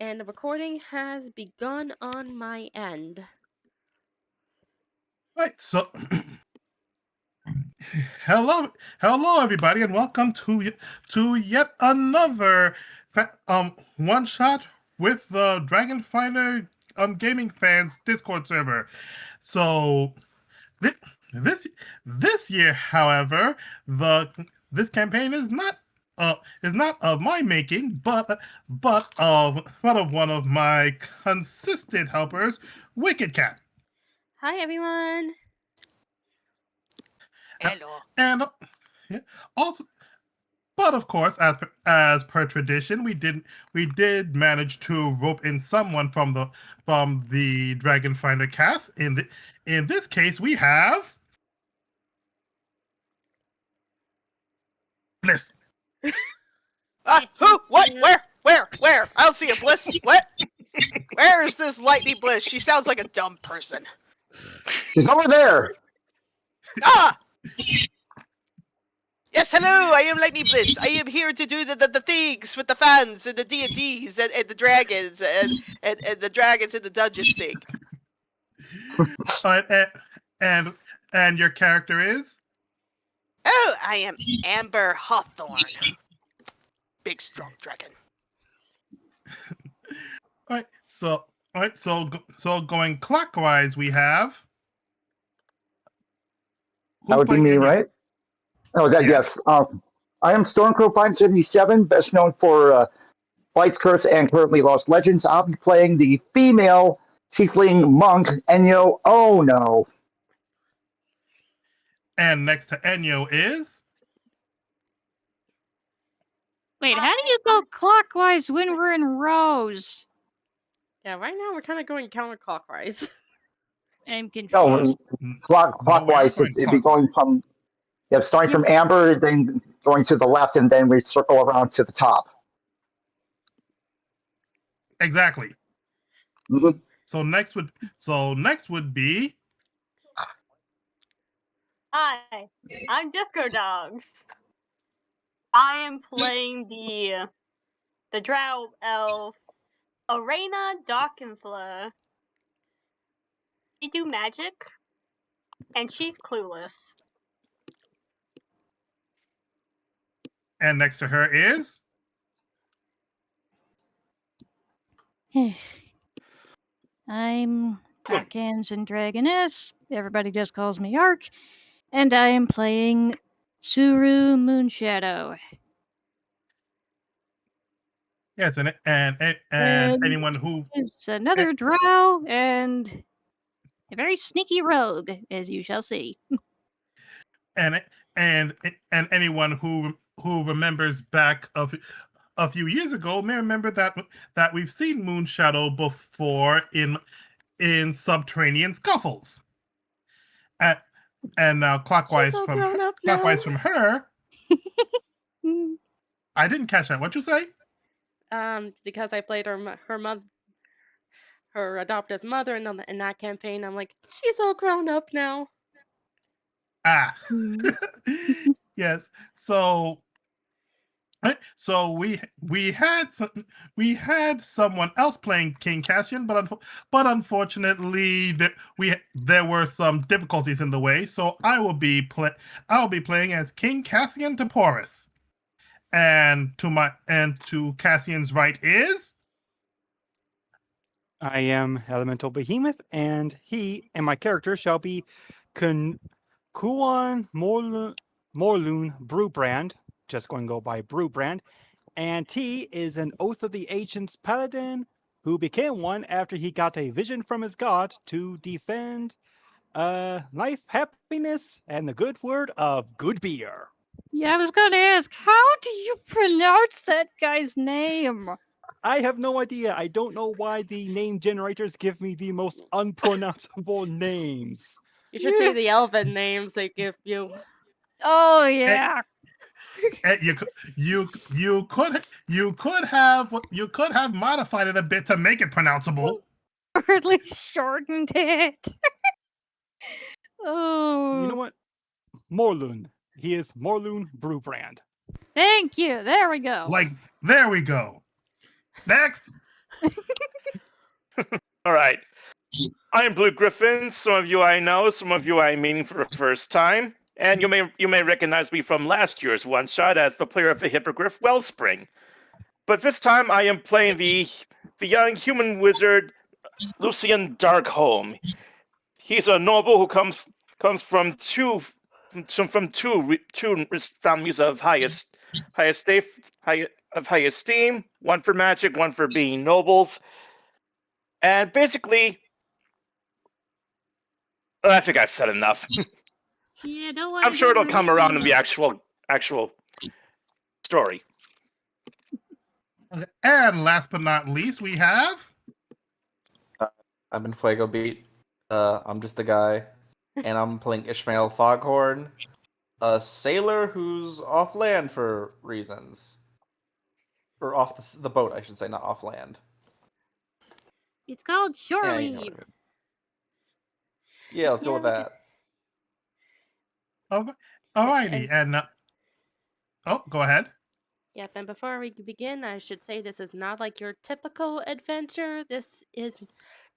and the recording has begun on my end. Right, so hello everybody, and welcome to yet another one shot with the Dragon Fighter gaming fans Discord server. So thi- this this year, however, this campaign is not of my making, but of one of my consistent helpers, Wicked Cat. Hi, everyone. Hello. And also, but of course, as per tradition, we did manage to rope in someone from the Dragon Finder cast. In this case, we have Bliss. Who? What? Where? I don't see a Bliss. What? Where is this Lightning Bliss? She sounds like a dumb person. She's over there. Ah! Yes, hello, I am Lightning Bliss. I am here to do the things with the fans and the deities and the dragons and the dragons in the dungeons thing. And your character is? Oh, I am Amber Hawthorne. Big strong dragon. All right, so going clockwise, we have. That would be me, right? Oh, yes. I am Stormcrow 577, best known for Flight's Curse and currently Lost Legends. I'll be playing the female tiefling monk, Enyo. Oh, no. And next to Enyo is. Wait, how do you go clockwise when we're in rows? Yeah, right now we're kind of going counterclockwise. I'm confused. No, clockwise, it'd be going from, starting from Amber, then going to the left, and then we circle around to the top. Exactly. Mm-hmm. So next would be. Hi, I'm Disco Dogs. I am playing the drow elf, Arena Darkenfleur. She do magic, and she's clueless. And next to her is. I'm Dragons and Dragoness. Everybody just calls me Ark. And I am playing Suru Moonshadow. Yes, and anyone who is another drow and a very sneaky rogue, as you shall see. and anyone who remembers back of a few years ago may remember that we've seen Moonshadow before in Subterranean Scuffles. And now clockwise from her. I didn't catch that. What'd you say? Because I played her adoptive mother in that campaign. I'm like, she's all grown up now. Yes. So we had someone else playing King Cassian, but unfortunately there were some difficulties in the way. So I will be playing as King Cassian Temporis, and to Cassian's right is. I am Elemental Behemoth, and my character shall be Kuan Morloon Brewbrand. Just going to go by Brewbrand. And T is an Oath of the Ancients paladin who became one after he got a vision from his god to defend life, happiness, and the good word of good beer. Yeah, I was going to ask, how do you pronounce that guy's name? I have no idea. I don't know why the name generators give me the most unpronounceable names. You should say the elven names they give you. Oh yeah. You could have modified it a bit to make it pronounceable, or at least shortened it. Oh, you know what? Morloon. He is Morloon Brewbrand. Thank you. There we go. There we go. Next. All right. I'm Blue Griffin. Some of you I know, some of you I'm meeting for the first time, and you may recognize me from last year's one shot as the player of the Hippogriff Wellspring. But this time I am playing the young human wizard Lucian Darkholm. He's a noble who comes from two families of high esteem, one for magic, one for being nobles. And basically, I think I've said enough. Yeah, don't worry. I'm sure it'll come around in the actual story. And last but not least, we have. I'm in Fuego Beat. I'm just the guy, and I'm playing Ishmael Foghorn, a sailor who's off land for reasons, or off the boat, I should say, not off land. It's called shore Yeah, you know leave. what I mean. Yeah, let's go with that. Alrighty, and go ahead. Yep, and before we begin, I should say this is not like your typical adventure. This is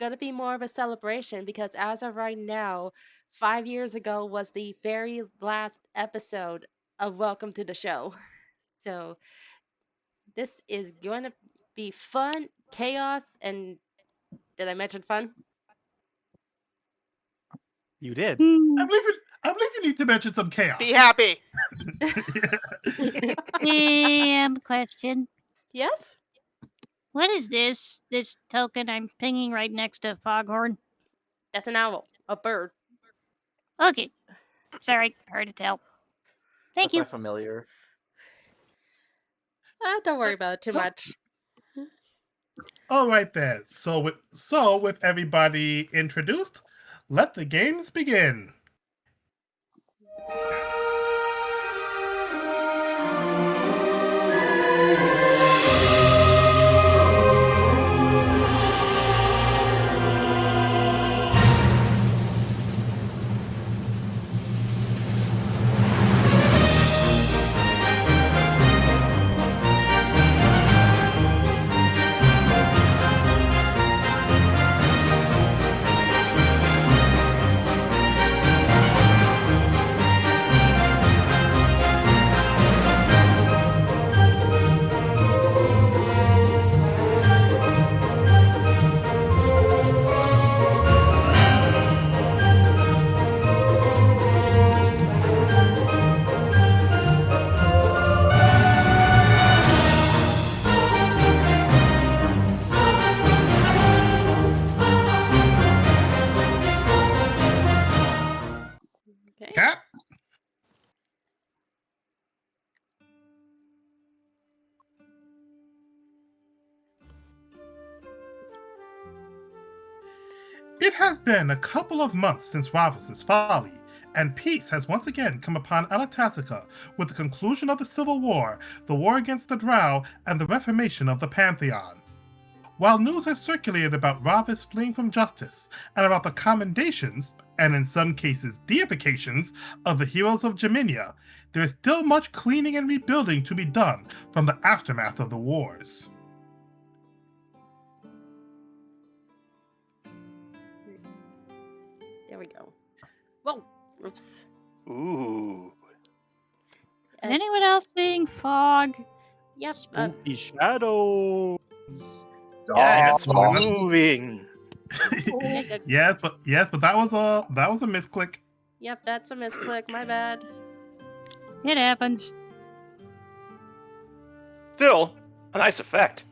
going to be more of a celebration because as of right now, 5 years ago was the very last episode of Welcome to the Show. So this is going to be fun, chaos, and did I mention fun? You did. I believe you need to mention some chaos. Be happy. Question. Yes? What is this token I'm pinging right next to Foghorn? That's an owl, a bird. Okay. Sorry, hard to tell. Thank That's you. my familiar. Don't worry about it too much. All right then. So with everybody introduced, let the games begin. Okay. Cap. It has been a couple of months since Ravus's folly, and peace has once again come upon Alatasika with the conclusion of the Civil War, the war against the Drow, and the reformation of the Pantheon. While news has circulated about Ravus fleeing from justice, and about the commendations, and in some cases deifications, of the heroes of Geminia, there is still much cleaning and rebuilding to be done from the aftermath of the wars. There we go. Whoa. Oops. Ooh. Is anyone else seeing fog? Yep. Spooky shadows. Yeah, it's Oh. moving. yes, but that was a misclick. Yep, that's a misclick. My bad. It happens. Still, a nice effect.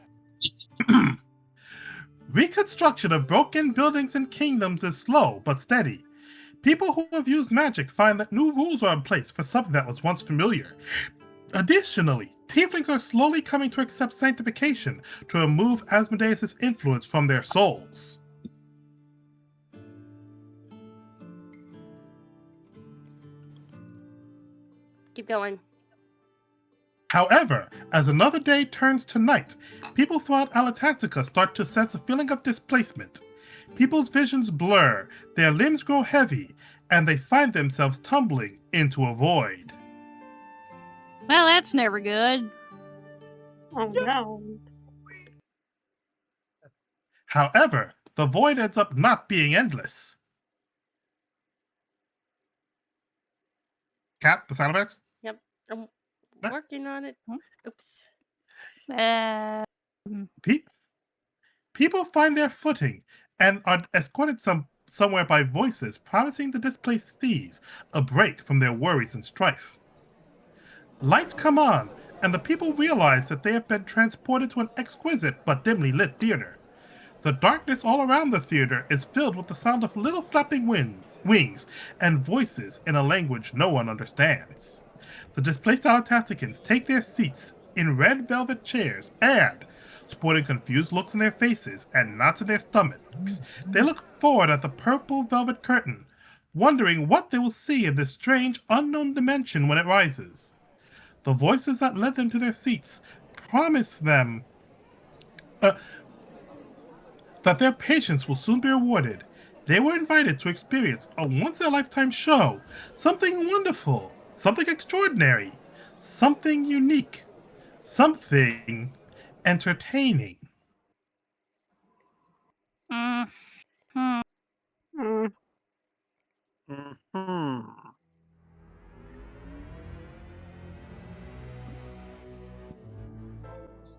Reconstruction of broken buildings and kingdoms is slow but steady. People who have used magic find that new rules are in place for something that was once familiar. Additionally, tieflings are slowly coming to accept sanctification to remove Asmodeus' influence from their souls. Keep going. However, as another day turns to night, people throughout Alatastica start to sense a feeling of displacement. People's visions blur, their limbs grow heavy, and they find themselves tumbling into a void. Well, that's never good. Oh no. However, the void ends up not being endless. Cat, the sound effects? Yep, I'm What? working on it. Oops. Pe- People find their footing and are escorted somewhere by voices promising the displacees a break from their worries and strife. Lights come on, and the people realize that they have been transported to an exquisite but dimly lit theater. The darkness all around the theater is filled with the sound of little flapping wings and voices in a language no one understands. The displaced Alatasticans take their seats in red velvet chairs and, sporting confused looks in their faces and knots in their stomachs, they look forward at the purple velvet curtain, wondering what they will see in this strange, unknown dimension when it rises. The voices that led them to their seats promise them that their patience will soon be rewarded. They were invited to experience a once-in-a-lifetime show, something wonderful, something extraordinary, something unique, something entertaining. Mm. Hmm.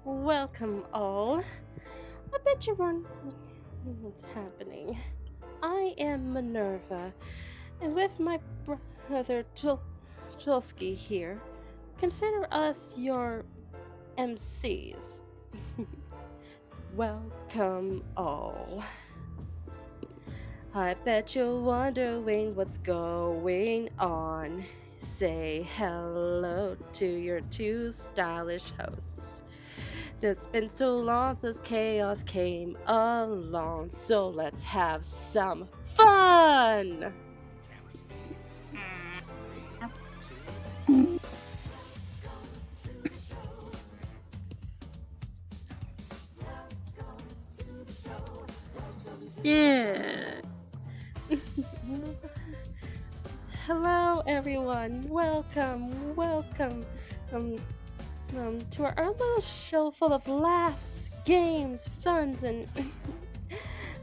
Welcome all. I bet you're wondering what's happening. I am Minerva, and with my brother Jolski here, consider us your MCs. Welcome all. I bet you're wondering what's going on. Say hello to your two stylish hosts. It's been so long since chaos came along, so let's have some fun! Yeah. Hello everyone, welcome to our little show full of laughs, games, funs, and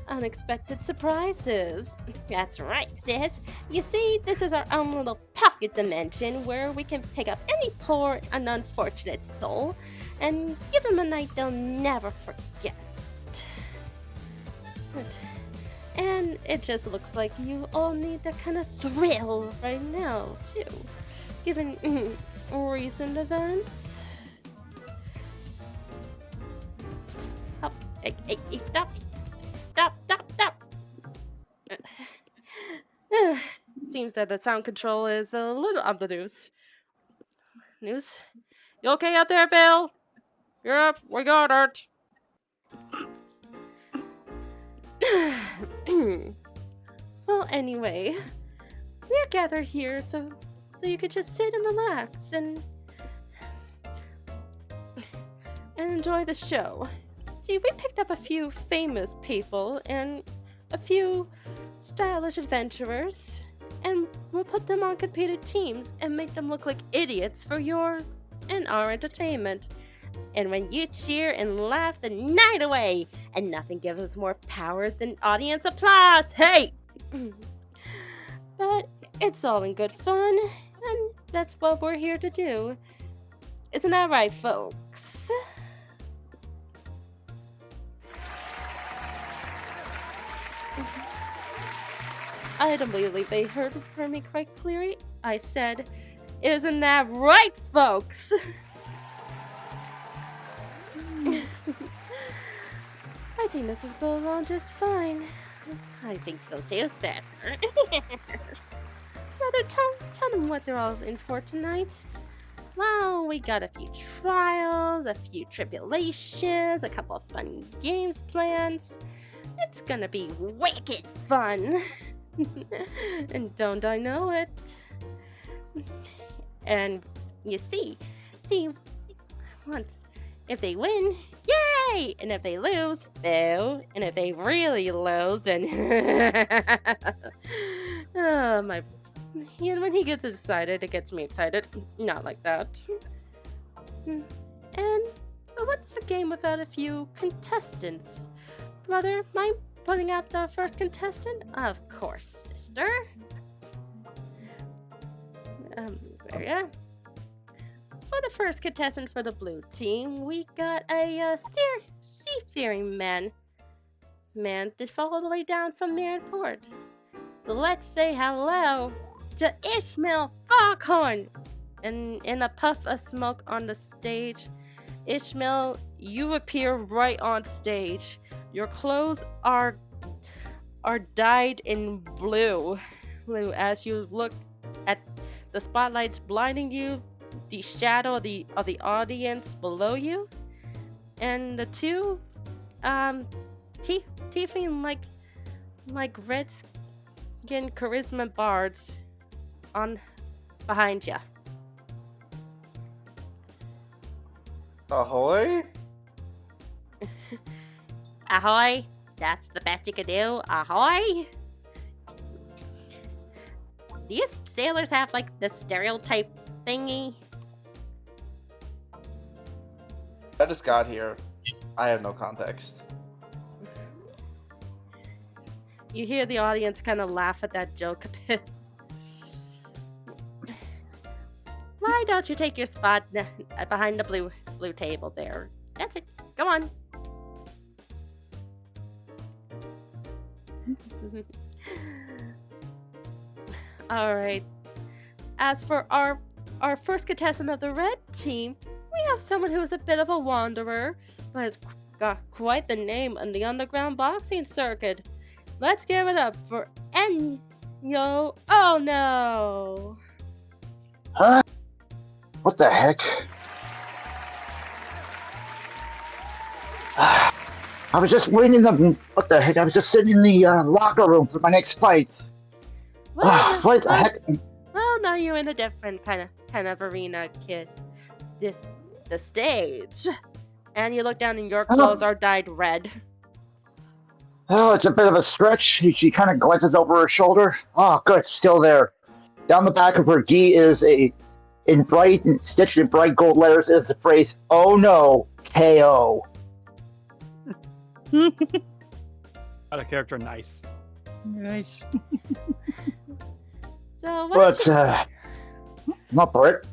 unexpected surprises. That's right, sis. You see, this is our own little pocket dimension where we can pick up any poor and unfortunate soul and give them a night they'll never forget. And it just looks like you all need that kind of thrill right now, too, given recent events. Oh, hey, stop! Seems that the sound control is a little on the news. You okay out there, Bill? Yep, we got it. Well, anyway, we're gathered here so you could just sit and relax and enjoy the show. See, we picked up a few famous people and a few stylish adventurers, and we'll put them on competed teams and make them look like idiots for yours and our entertainment. And when you cheer and laugh the night away, and nothing gives us more power than audience applause. Hey! But it's all in good fun, and that's what we're here to do. Isn't that right, folks? I don't believe they heard me quite clearly. I said, isn't that right, folks? I think this will go along just fine. I think so too, sister. Brother, tell them what they're all in for tonight. Well, we got a few trials, a few tribulations, a couple of fun games plans. It's gonna be wicked fun. And don't I know it? And you see, once if they win, yay! And if they lose, boo! And if they really lose, then oh my! When he gets excited, it gets me excited. Not like that. And what's a game without a few contestants? Mother, mind putting out the first contestant? Of course, sister. Yeah. For the first contestant for the blue team, we got a seafaring man that fell all the way down from the port. So let's say hello to Ishmael Foghorn. And in a puff of smoke on the stage, Ishmael, you appear right on stage. Your clothes are dyed in blue as you look at the spotlights blinding you, the shadow of the audience below you, and the two tiefling like red skin charisma bards on behind you. Ahoy! Ahoy! That's the best you could do. Ahoy! These sailors have like the stereotype thingy. I just got here. I have no context. You hear the audience kind of laugh at that joke a bit. Why don't you take your spot behind the blue table there? That's it. Go on. All right. As for our first contestant of the red team, we have someone who is a bit of a wanderer, but has got quite the name in the underground boxing circuit. Let's give it up for Enyo. Oh no! Huh? What the heck? I was just waiting. What the heck? I was just sitting in the locker room for my next fight. What the heck? Well, now you're in a different kind of arena, kid. The stage. And you look down and your clothes are dyed red. Oh, it's a bit of a stretch. She kind of glances over her shoulder. Oh, good, still there. Down the back of her gi is stitched in bright gold letters is the phrase, "Oh no, KO." Out of character, nice. Nice. So what's I'm up for it.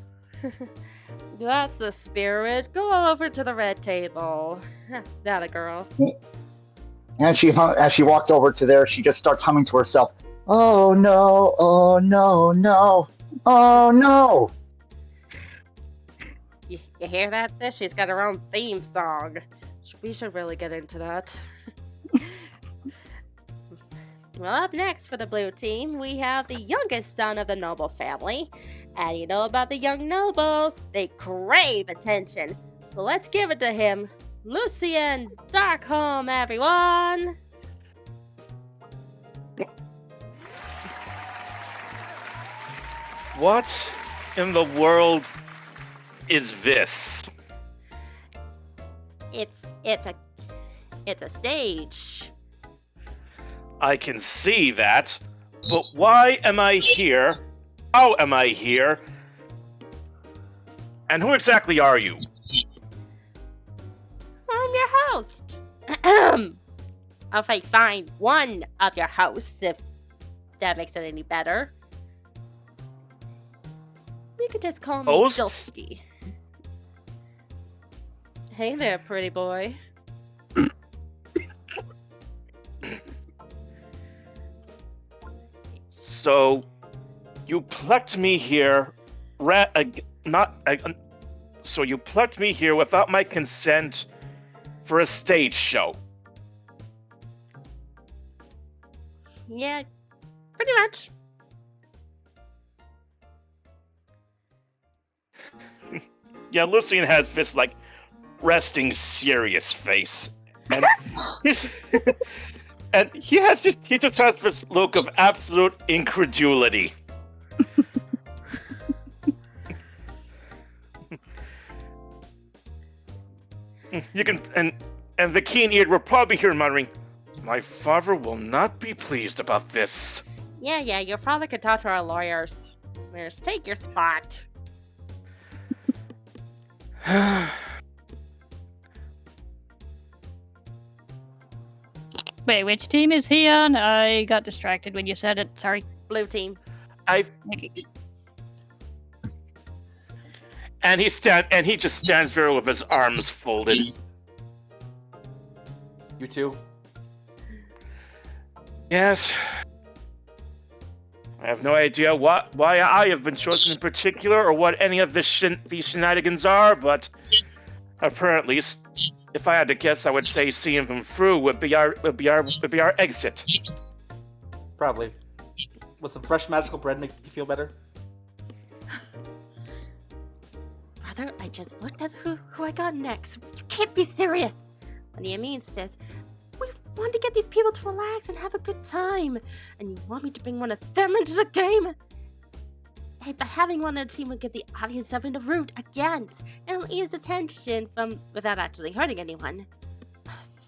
That's the spirit. Go over to the red table. That a girl. And as she walks over to there, she just starts humming to herself. Oh no, oh no, no, oh no. You hear that, sis? She's got her own theme song. We should really get into that. Well, up next for the blue team, we have the youngest son of the noble family. And you know about the young nobles, they crave attention. So let's give it to him. Lucien Darkholm, everyone! What in the world is this? It's a stage. I can see that, but why am I here? How am I here? And who exactly are you? I'm your host. Okay, fine. One of your hosts, if that makes it any better. You could just call me Hosts? Dulsky. Hey there, pretty boy. So, you plucked me here, so you plucked me here without my consent for a stage show. Yeah, pretty much. Yeah, Lucien has this, resting serious face. And and he just has this look of absolute incredulity. You can and the keen-eared will probably hear muttering, "My father will not be pleased about this." Yeah, your father could talk to our lawyers. Lawyers, take your spot. Wait, which team is he on? I got distracted when you said it. Sorry. Blue team. And he just stands there with his arms folded. You too. Yes. I have no idea why I have been chosen in particular, or what any of these shenanigans are, but apparently, if I had to guess, I would say seeing them through would be our exit. Probably. Will some fresh magical bread make you feel better? Brother, I just looked at who I got next. You can't be serious. What do you mean, sis? We want to get these people to relax and have a good time. And you want me to bring one of them into the game? Hey, but having one on the team would give the audience something to root against. And it'll ease the tension from without actually hurting anyone.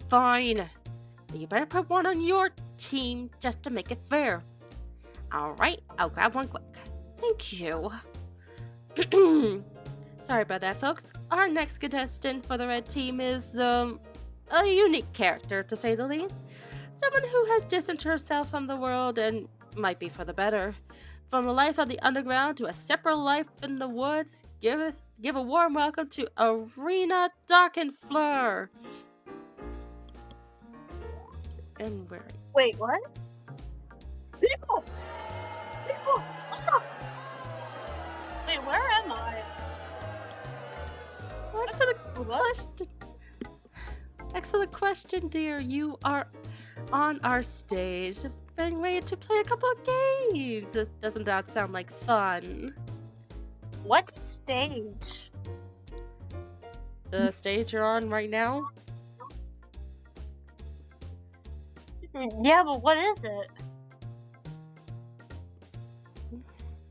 Fine. But you better put one on your team just to make it fair. Alright, I'll grab one quick. Thank you. Sorry about that, folks. Our next contestant for the red team is, a unique character, to say the least. Someone who has distanced herself from the world and might be for the better. From a life on the underground to a separate life in the woods, give a warm welcome to Arena Darkenfleur. And where? Wait, what? People! Wait, where am I? Excellent question, dear. You are on our stage, getting ready to play a couple of games. Doesn't that sound like fun? What stage? The stage you're on right now? Yeah, but what is it?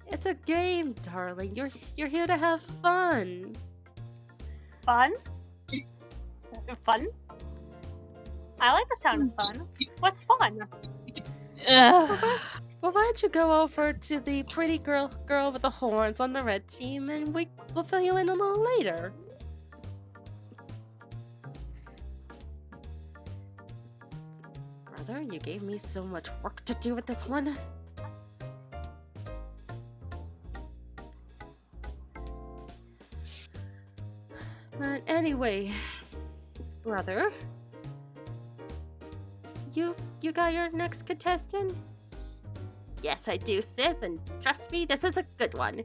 It's a game, darling. You're here to have fun. Fun? Fun? I like the sound of fun. What's fun? Well, why don't you go over to the pretty girl with the horns on the red team, and we'll fill you in a little later. Brother, you gave me so much work to do with this one. But anyway, brother, you got your next contestant? Yes, I do, sis, and trust me, this is a good one.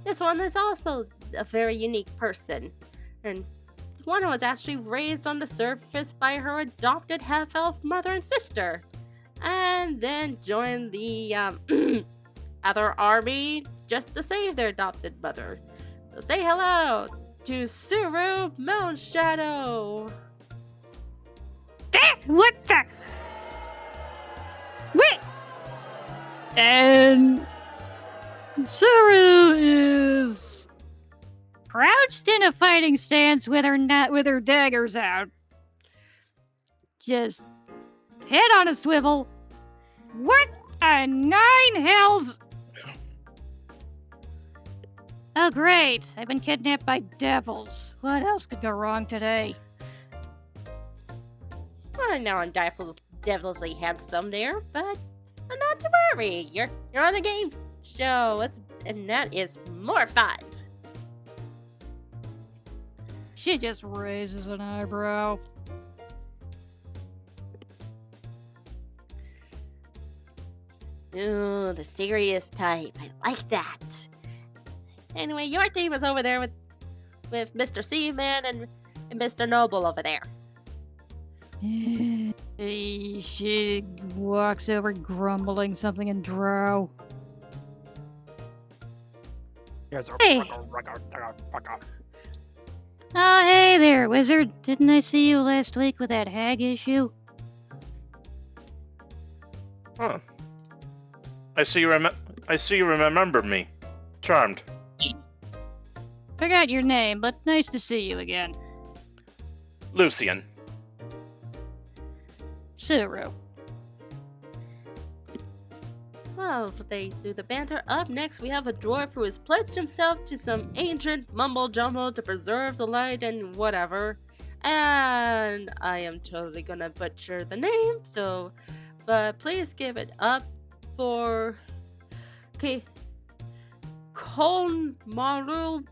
This one is also a very unique person, and one was actually raised on the surface by her adopted half-elf mother and sister, and then joined the other army just to save their adopted mother. So say hello to Suru Moonshadow. What the? Wait! And Suru is crouched in a fighting stance with her daggers out. Just head on a swivel. What a nine hells! Oh great, I've been kidnapped by devils. What else could go wrong today? Well, now I'm devilishly handsome there, but not to worry. You're on a game show, and that is more fun. She just raises an eyebrow. Ooh, the serious type. I like that. Anyway, your team is over there with Mr. Seaman and Mr. Noble over there. She walks over grumbling something in Drow. Hey. Oh, hey there, wizard. Didn't I see you last week with that hag issue? Huh. I see you remember me. Charmed. Forgot your name, but nice to see you again. Lucian. Suru. Well, they do the banter. Up next, we have a dwarf who has pledged himself to some ancient mumble-jumble to preserve the light and whatever. And I am totally gonna butcher the name, but please give it up for Con Maru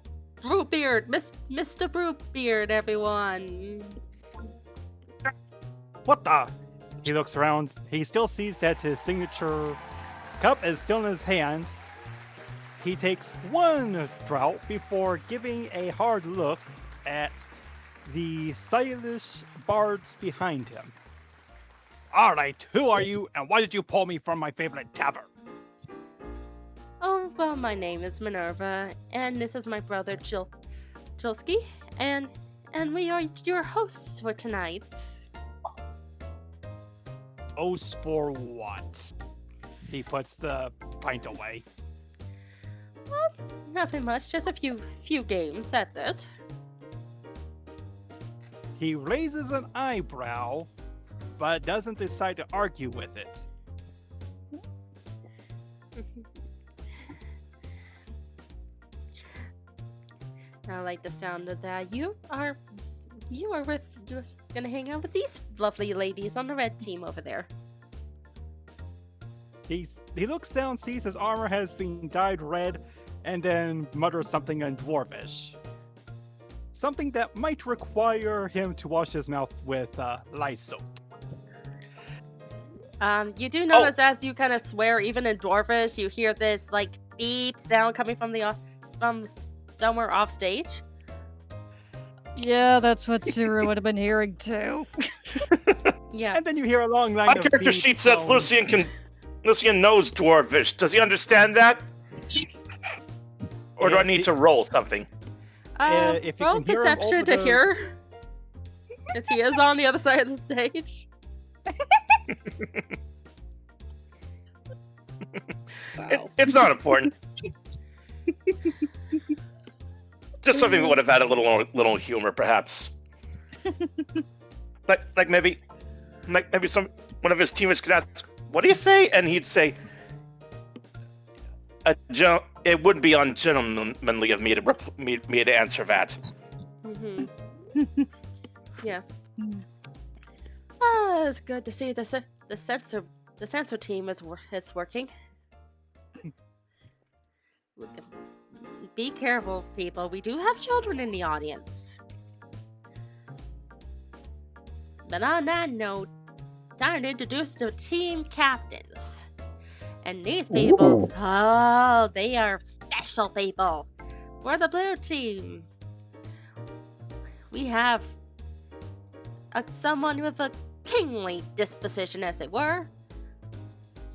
Brewbeard, Mr. Brewbeard, everyone. What the? He looks around. He still sees that his signature cup is still in his hand. He takes one draught before giving a hard look at the stylish bards behind him. All right, who are you, and why did you pull me from my favorite tavern? Oh, well, my name is Minerva, and this is my brother Jilski, and we are your hosts for tonight. Host for what? He puts the pint away. Well, nothing much, just a few games, that's it. He raises an eyebrow, but doesn't decide to argue with it. I like the sound of that. You're gonna hang out with these lovely ladies on the red team over there. He looks down, sees his armor has been dyed red, and then mutters something in Dwarvish. Something that might require him to wash his mouth with lye soap. You do notice as you kind of swear, even in Dwarvish, you hear this like beep sound coming from from somewhere off stage. Yeah, that's what Suru would have been hearing too. Yeah. And then you hear a long line My of character beeps sheet says going- Lucian knows Dwarvish. Does he understand that? Or do I need to roll something? if you Roll can hear him perception over to the- hear. Because he is on the other side of the stage. It's not important. Just something that would have had a little humor, perhaps. like maybe one of his teammates could ask, "What do you say?" And he'd say, "It wouldn't be ungentlemanly of me to answer that." Mm-hmm. Yes. It's good to see the sensor team is working. Be careful, people. We do have children in the audience. But on that note, time to introduce the team captains. And these people, they are special people. For the blue team, we have someone with a kingly disposition, as it were.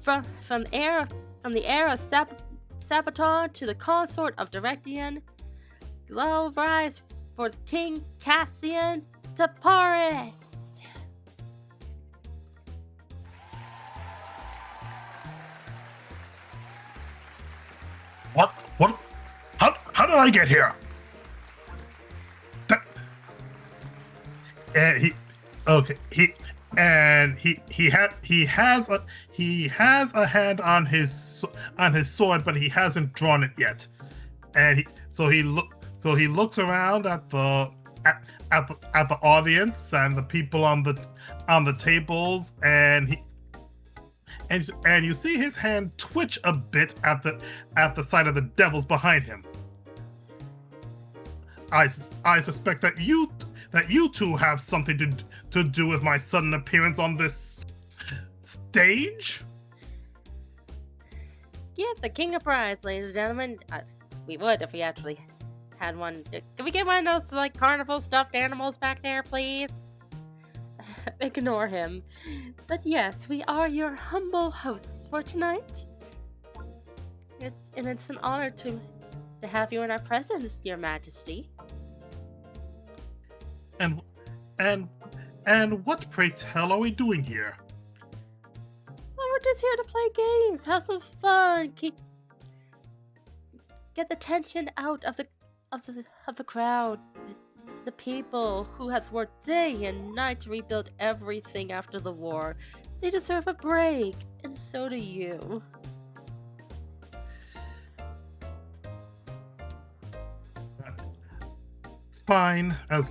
From the era of Sabaton to the consort of Direction, glow rise for King Cassian to Paris. What? How did I get here? He has a hand on his sword, but he hasn't drawn it yet. And he looks around at the audience and the people on the tables, and you see his hand twitch a bit at the sight of the devils behind him. I suspect that you two have something to do with my sudden appearance on this stage. Give the king a prize, ladies and gentlemen. We would if we actually had one. Can we get one of those like carnival stuffed animals back there, please? Ignore him. But yes, we are your humble hosts for tonight. It's an honor to have you in our presence, Your Majesty. And what, pray tell, are we doing here? Well, we're just here to play games, have some fun, get the tension out of the crowd, the people who has worked day and night to rebuild everything after the war. They deserve a break, and so do you. Fine. As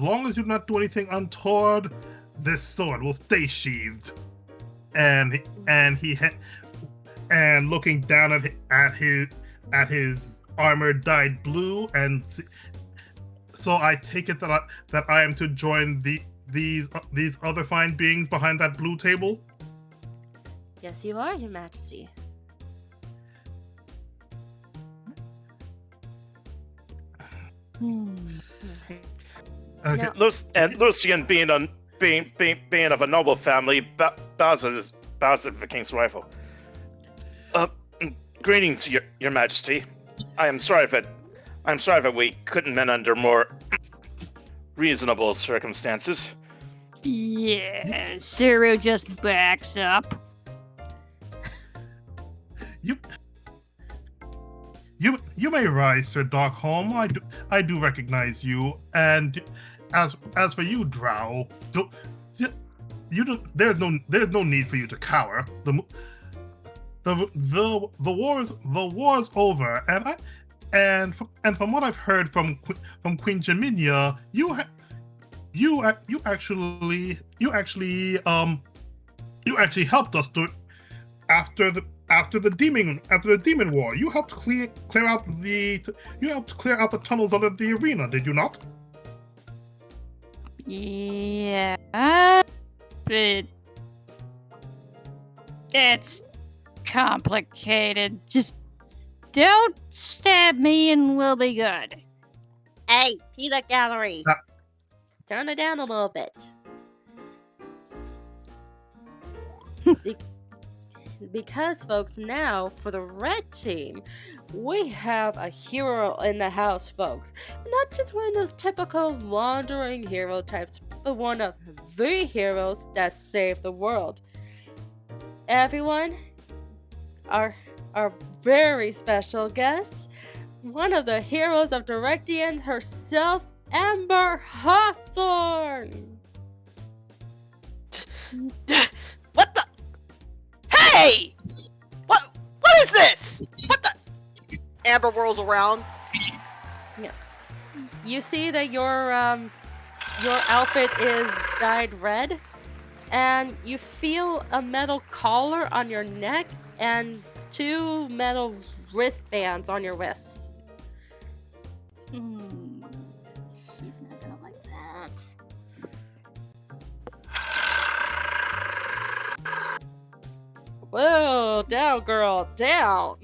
long as you do not do anything untoward, this sword will stay sheathed. And looking down at his armor dyed blue, and so I take it that I am to join these other fine beings behind that blue table. Yes, you are, Your Majesty. Okay. No. Lucian being of a noble family, bows at the king's rifle. Greetings, Your Majesty. I am sorry that we couldn't men under more reasonable circumstances. Yeah, Suru just backs up. You may rise, Sir Darkholm. I do recognize you. And as for you, Drow, there's no need for you to cower. The war's over, and from what I've heard from Queen Jaminia, you actually helped us after the demon war. You helped clear out the tunnels under the arena, did you not? Yeah, but it's complicated. Just don't stab me and we'll be good. Hey, peanut gallery. Ah. Turn it down a little bit. Because, folks, now for the red team, we have a hero in the house, folks. Not just one of those typical wandering hero types, but one of the heroes that saved the world. Everyone, our very special guest, one of the heroes of Directian herself, Amber Hawthorne. What the? Hey! What is this? What the? Amber whirls around. You see that your outfit is dyed red, and you feel a metal collar on your neck and 2 metal wristbands on your wrists. She's not gonna like that. Whoa, down, girl, down.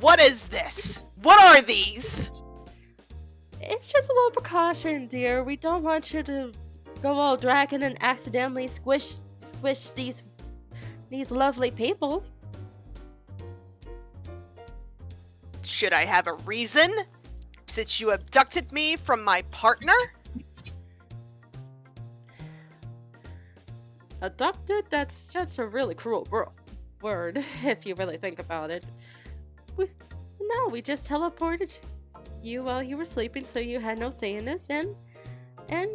What is this? What are these? It's just a little precaution, dear. We don't want you to go all dragon and accidentally squish these lovely people. Should I have a reason? Since you abducted me from my partner? Adopted? That's just a really cruel word, if you really think about it. We just teleported you while you were sleeping, so you had no say in this, and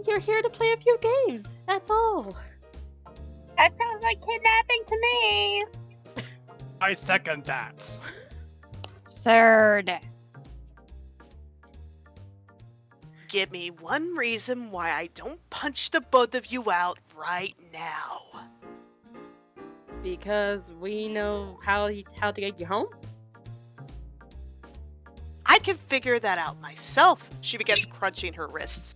you're here to play a few games. That's all. That sounds like kidnapping to me. I second that. Third. Give me one reason why I don't punch the both of you out right now. Because we know how to get you home. I can figure that out myself. She begins crunching her wrists.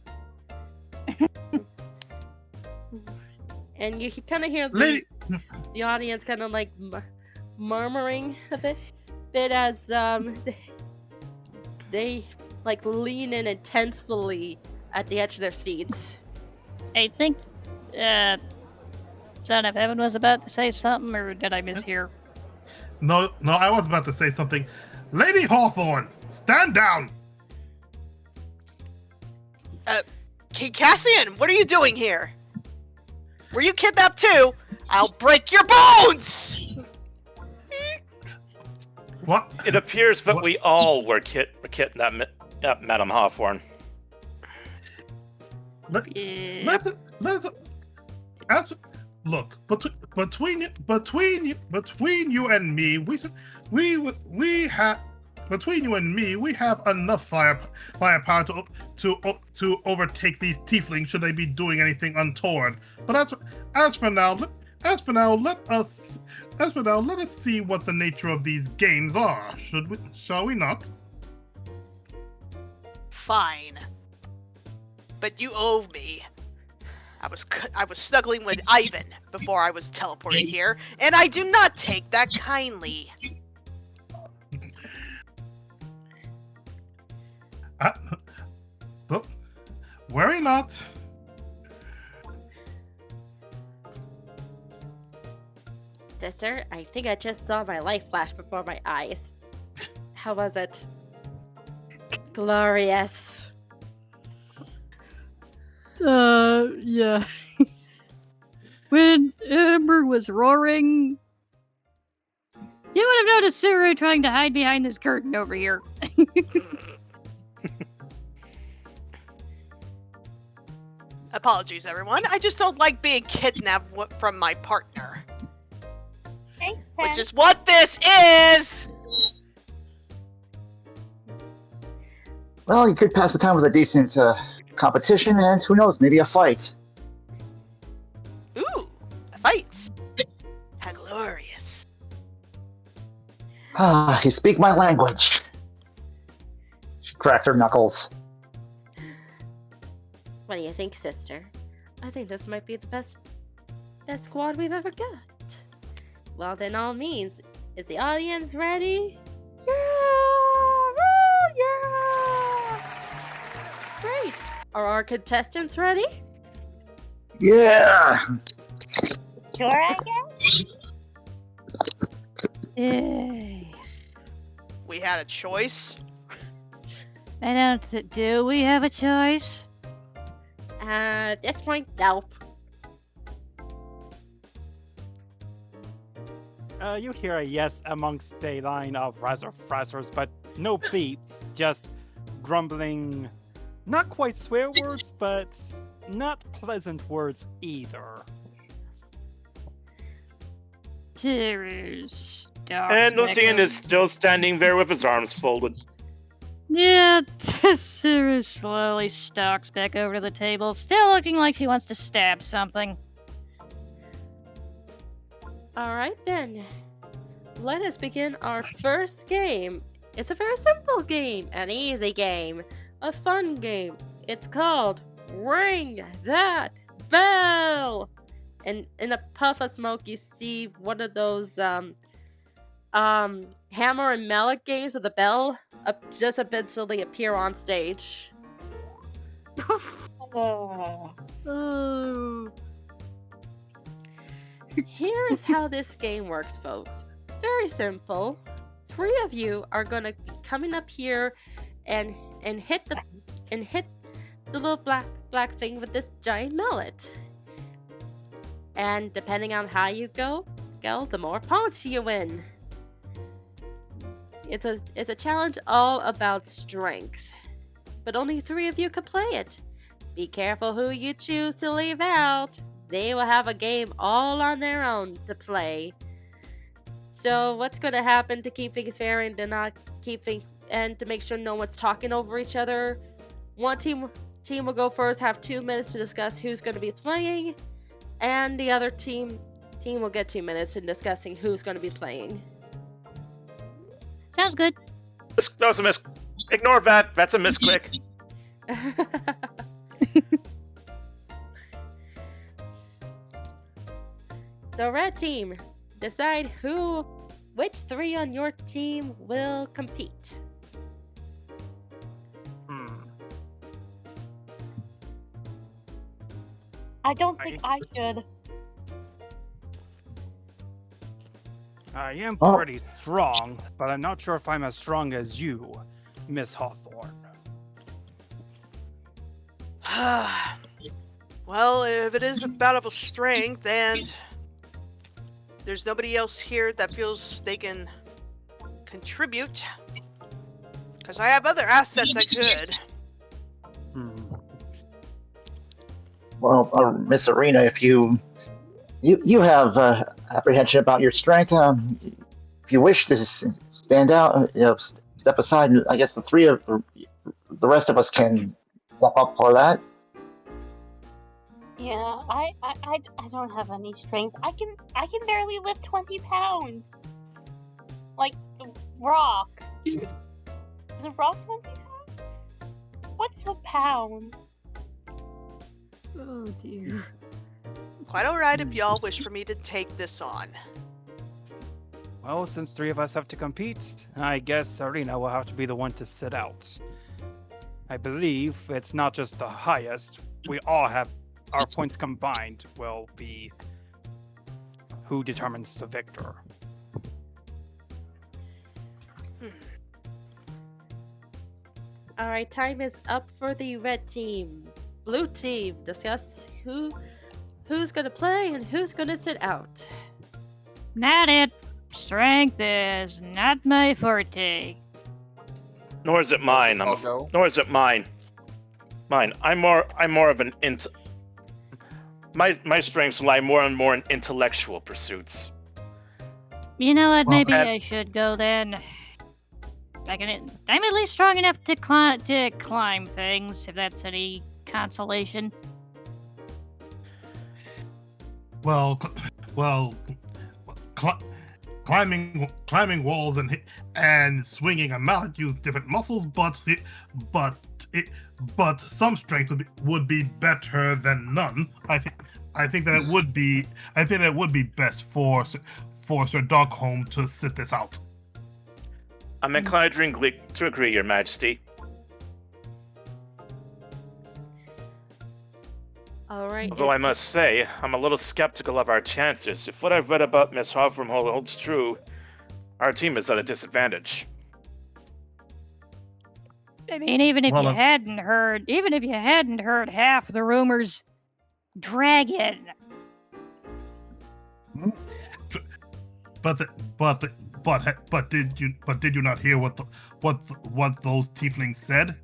And you kind of hear the audience kind of like murmuring a bit as they like lean in intensely at the edge of their seats. I think Son of Heaven was about to say something, or did I mishear? No, I was about to say something. Lady Hawthorne, stand down! King Cassian, what are you doing here? Were you kidnapped too? I'll break your bones! What? It appears that we all were kidnapped, Madam Hawthorne. Look, between you and me, we between you and me, we have enough firepower to overtake these tieflings should they be doing anything untoward. But as for now, let us see what the nature of these games are. Shall we not? Fine. But you owe me. I was snuggling with Ivan before I was teleported here, and I do not take that kindly. Worry not. Sister, I think I just saw my life flash before my eyes. How was it? Glorious. Yeah. When Amber was roaring, you would have noticed Suru trying to hide behind this curtain over here. Apologies, everyone. I just don't like being kidnapped from my partner. Thanks, Which Pence. is what this is! Well, you could pass the time with a decent competition, and who knows, maybe a fight. Ooh, a fight. How glorious. Ah, you speak my language. She cracks her knuckles. What do you think, sister? I think this might be the best squad we've ever got. Well, then, all means, is the audience ready? Yeah! Woo! Yeah! Great. Are our contestants ready? Yeah! Sure, I guess. Yay. We had a choice. I don't. Do we have a choice? At this point, nope. You hear a yes amongst a line of frazzers, but no beeps, just grumbling, not quite swear words, but not pleasant words either. Suru stalks And back Lucian over- is still standing there with his arms folded. Yeah, Suru slowly stalks back over to the table, still looking like she wants to stab something. Alright then. Let us begin our first game. It's a very simple game, an easy game, a fun game. It's called Ring That Bell! And in a puff of smoke you see one of those hammer and mallet games with a bell just eventually appear on stage. Oh. Oh. Here is how this game works, folks. Very simple. 3 of you are gonna be coming up here and hit the little black thing with this giant mallet. And depending on how you go, the more points you win. It's a challenge all about strength, but only 3 of you can play it. Be careful who you choose to leave out. They will have a game all on their own to play. So what's going to happen to keep things fair and to not and to make sure no one's talking over each other? One team will go first, have 2 minutes to discuss who's going to be playing, and the other team will get 2 minutes in discussing who's going to be playing. Sounds good. That was a miss. Ignore that. That's a misclick. So red team, decide which 3 on your team will compete. I don't think I should. I am Oh. pretty strong, but I'm not sure if I'm as strong as you, Miss Hawthorne. Well, if it is a battle of strength and there's nobody else here that feels they can contribute, because I have other assets I could. Well, Miss Arena, if you have apprehension about your strength, if you wish to stand out, step aside. And I guess the rest of us can step up for that. Yeah, I don't have any strength. I can barely lift 20 pounds. Like the rock. Is a rock 20 pounds? What's a pound? Oh dear. Quite alright if y'all wish for me to take this on. Well, since 3 of us have to compete, I guess Arena will have to be the one to sit out. I believe it's not just the highest. We all have our points combined will be who determines the victor. All right, time is up for the red team. Blue team, discuss who's gonna play and who's gonna sit out. Not it. Strength is not my forte. Nor is it mine. I'll go. Nor is it mine. Mine. I'm more of an My strengths lie more and more in intellectual pursuits. You know what? Well, Maybe and- I should go then. I'm at least strong enough to climb things, if that's any consolation. Well, climbing walls and swinging a mallet use different muscles, but some strength would be better than none. I think that it would be best for Sir Dogholm to sit this out. I'm inclined to agree, Your Majesty. All right. Although I must say, I'm a little skeptical of our chances. If what I've read about Miss Hovrum holds true, our team is at a disadvantage. I mean, even if Well, you hadn't heard half the rumors, dragon. But did you not hear what those tieflings said?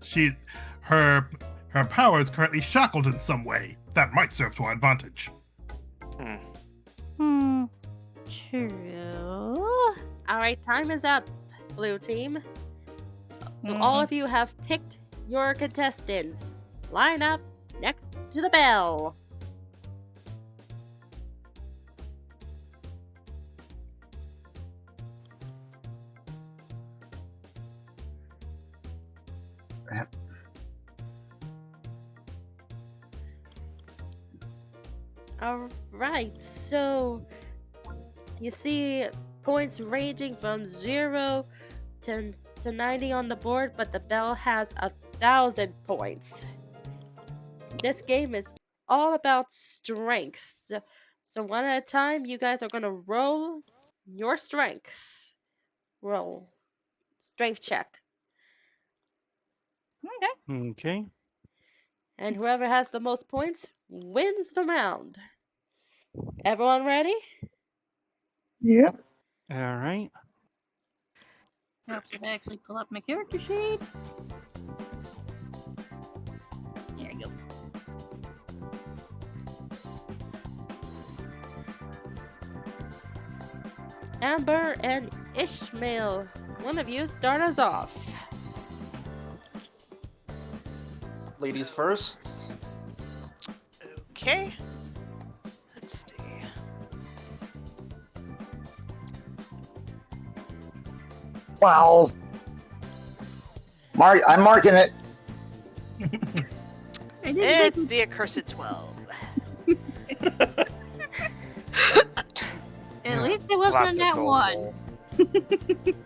Her power is currently shackled in some way. That might serve to our advantage. True. All right, time is up, blue team. So all of you have picked your contestants. Line up next to the bell. All right, so you see points ranging from 0 to 90 on the board, but the bell has 1,000 points. This game is all about strength. So one at a time, you guys are gonna roll your strength. Roll. Strength check. Okay. And whoever has the most points wins the round. Everyone ready? Yeah. All right. Helps if I actually pull up my character sheet. There you go. Amber and Ishmael, one of you start us off. Ladies first. Okay. Let's see. Well, I'm marking it. I didn't It's the accursed 12. At least it wasn't Classic that goal. one.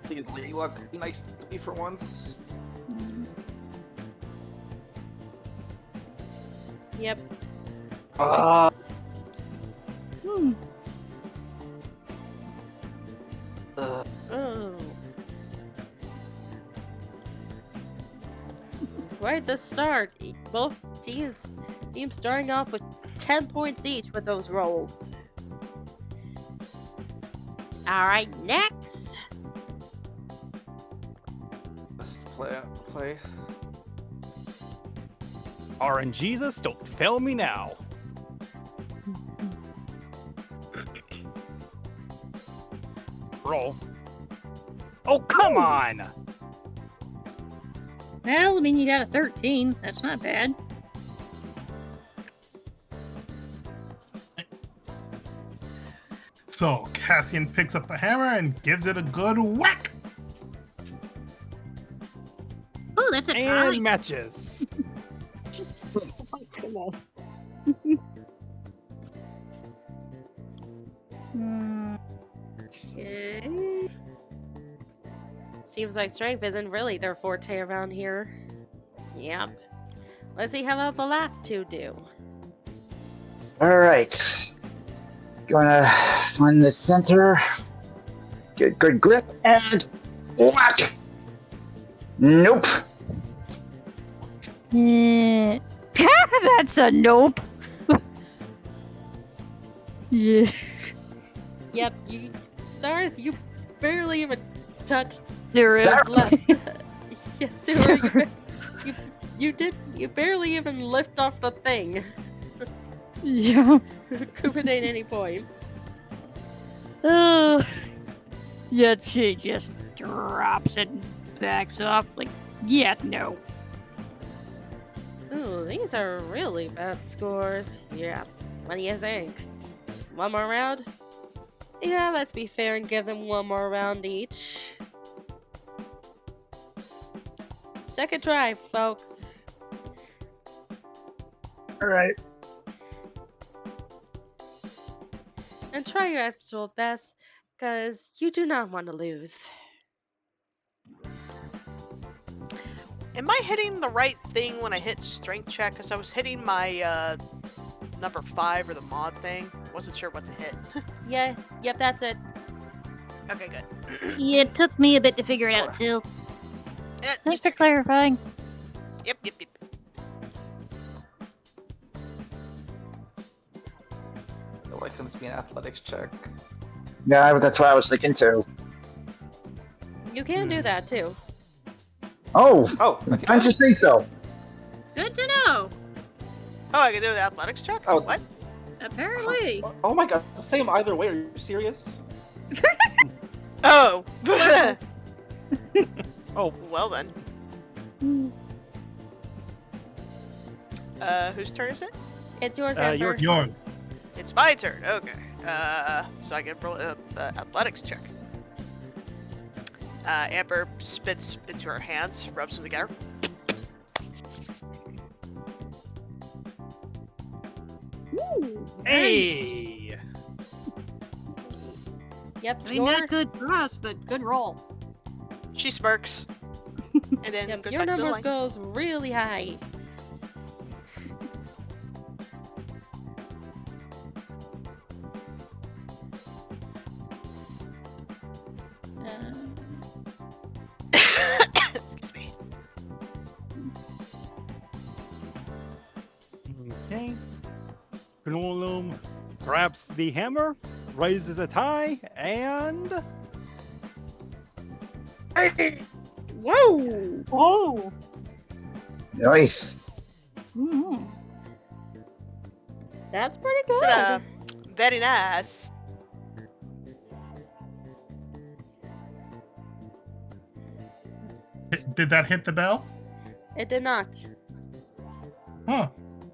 Please, Lady Luck, be nice to me for once. Yep. Ah, Hmm. Oh. Right the start. Both teams starting off with 10 points each with those rolls. Alright, next. let's play. RNGesus, don't fail me now. Roll. Oh, come on! Well, I mean, you got a 13. That's not bad. So Cassian picks up the hammer and gives it a good whack. Oh, that's a And matches. Oh my goodness. Okay. Seems like strength isn't really their forte around here. Yep. Let's see how the last two do. All right. You wanna find the center? Get good grip and whack. Nope. That's a nope. Yeah. Yep, Cyrus, you barely even touched Zero. left. Yes, you barely even lift off the thing. Yeah. Couldn't gain any points. Yeah, she just drops and backs off. Like, yeah, no. Ooh, these are really bad scores. Yeah, what do you think? One more round? Yeah, let's be fair and give them one more round each. Second try, folks. All right. And try your absolute best, because you do not want to lose. Am I hitting the right thing when I hit strength check? Because I was hitting my number 5 or the mod thing. Wasn't sure what to hit. Yeah, yep, that's it. Okay, good. Yeah, it took me a bit to figure it out, too. Thanks for clarifying. Yep. I feel like it must be an athletics check. Yeah, that's what I was thinking too. You can do that too. Oh, Oh, okay. I just think so. Good to know. Oh, I can do the athletics check? Oh, What? Apparently. Oh my god, it's the same either way. Are you serious? Oh! Oh, Well then. Whose turn is it? It's yours, your Amber. Yours. It's my turn. Okay. So I can roll athletics check. Amber spits into her hands, rubs them together. hey! Yep, I mean, not good for us, but good roll. She smirks. And then goes your back to the numbers line. goes really high. Excuse me. Okay. Gnollum grabs the hammer, raises a tie, and. Hey! Whoa! Oh. Nice. Mm-hmm. That's pretty good. So, very nice. Did that hit the bell? It did not. Huh.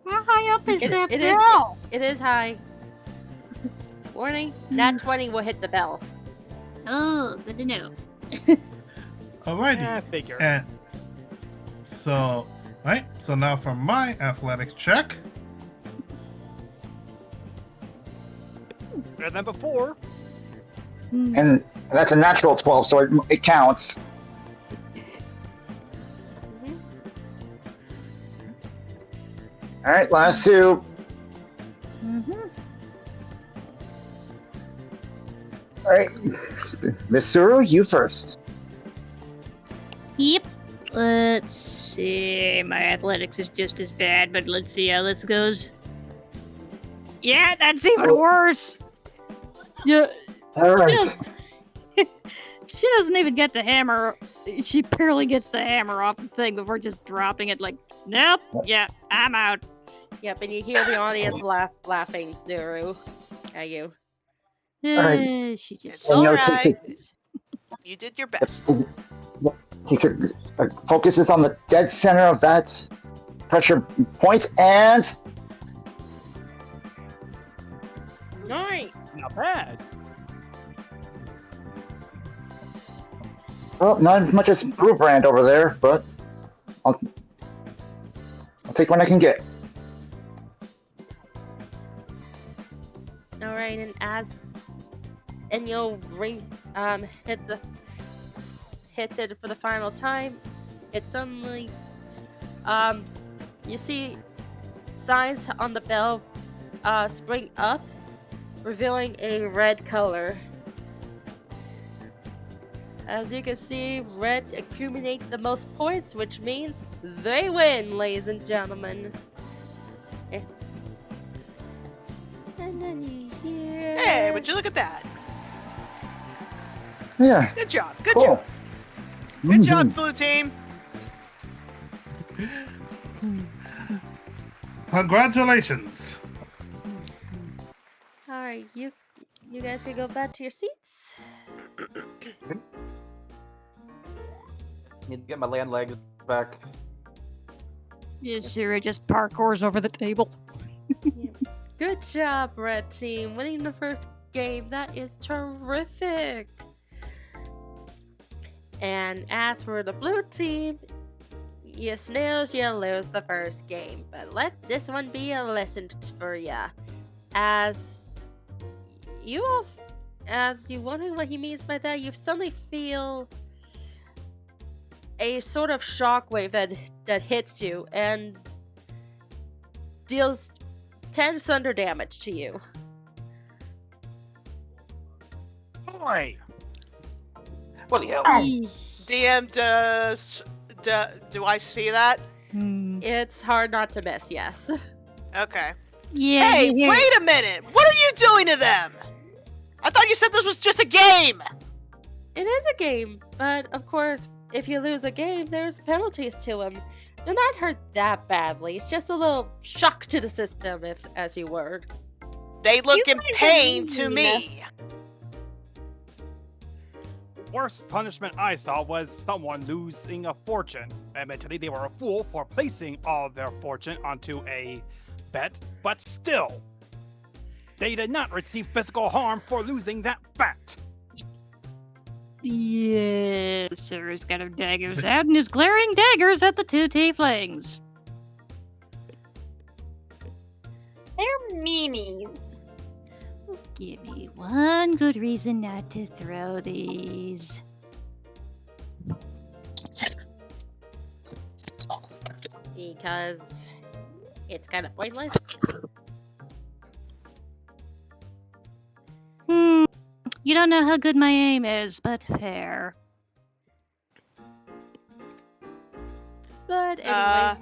How high up is It- that it is- bell? It is high. Warning, nat 20 will hit the bell. Oh, good to know. Alrighty. Yeah, figure. And so, right. So now for my athletics check. Better than before. And that's a natural 12, so it counts. Mhm. All right, last two. Mm-hmm. All right, Miss Suru, you first. Yep. Let's see. My athletics is just as bad, but let's see how this goes. Yeah, that's even worse. Yeah, All right. she doesn't even get the hammer. She barely gets the hammer off the thing before just dropping it. Like, nope. Yeah, I'm out. Yep, and you hear the audience laughing, Zuru, at you. right. She just. It's alright. since You did your best. Focuses on the dead center of that pressure point, and Nice. Not bad. well, not as much as Brew Brand over there, but I'll take what I can get. All right, and you'll hits it for the final time. It suddenly, you see signs on the bell spring up, revealing a red color. As you can see, red accumulate the most points, which means they win, ladies and gentlemen. And then you hear... Hey, would you look at that? Yeah, Good job. Good cool. job. Good job, blue team. Congratulations. All right, you guys can go back to your seats. Need to get my land legs back. Yeah, Siri just parkours over the table. Good job, red team, winning the first game. That is terrific. And as for the blue team, you snooze, you lose the first game. But let this one be a lesson for ya. As you wondering what he means by that, you suddenly feel a sort of shockwave that hits you and deals 10 thunder damage to you. Boy. What the hell? DM, do I see that? It's hard not to miss, yes. Okay. Yeah. Hey, yeah. wait a minute! What are you doing to them? I thought you said this was just a game! It is a game, but of course, if you lose a game, there's penalties to them. They're not hurt that badly. It's just a little shock to the system, as you were. They look You in guys are pain to mean. me. Worst punishment I saw was someone losing a fortune. Admittedly, they were a fool for placing all their fortune onto a bet, but still, they did not receive physical harm for losing that bet. Yeah, Sarah's got her daggers out and is glaring daggers at the two tieflings. They're meanies. Give me one good reason not to throw these. Because it's kind of pointless. You don't know how good my aim is, but fair. But anyway, Uh.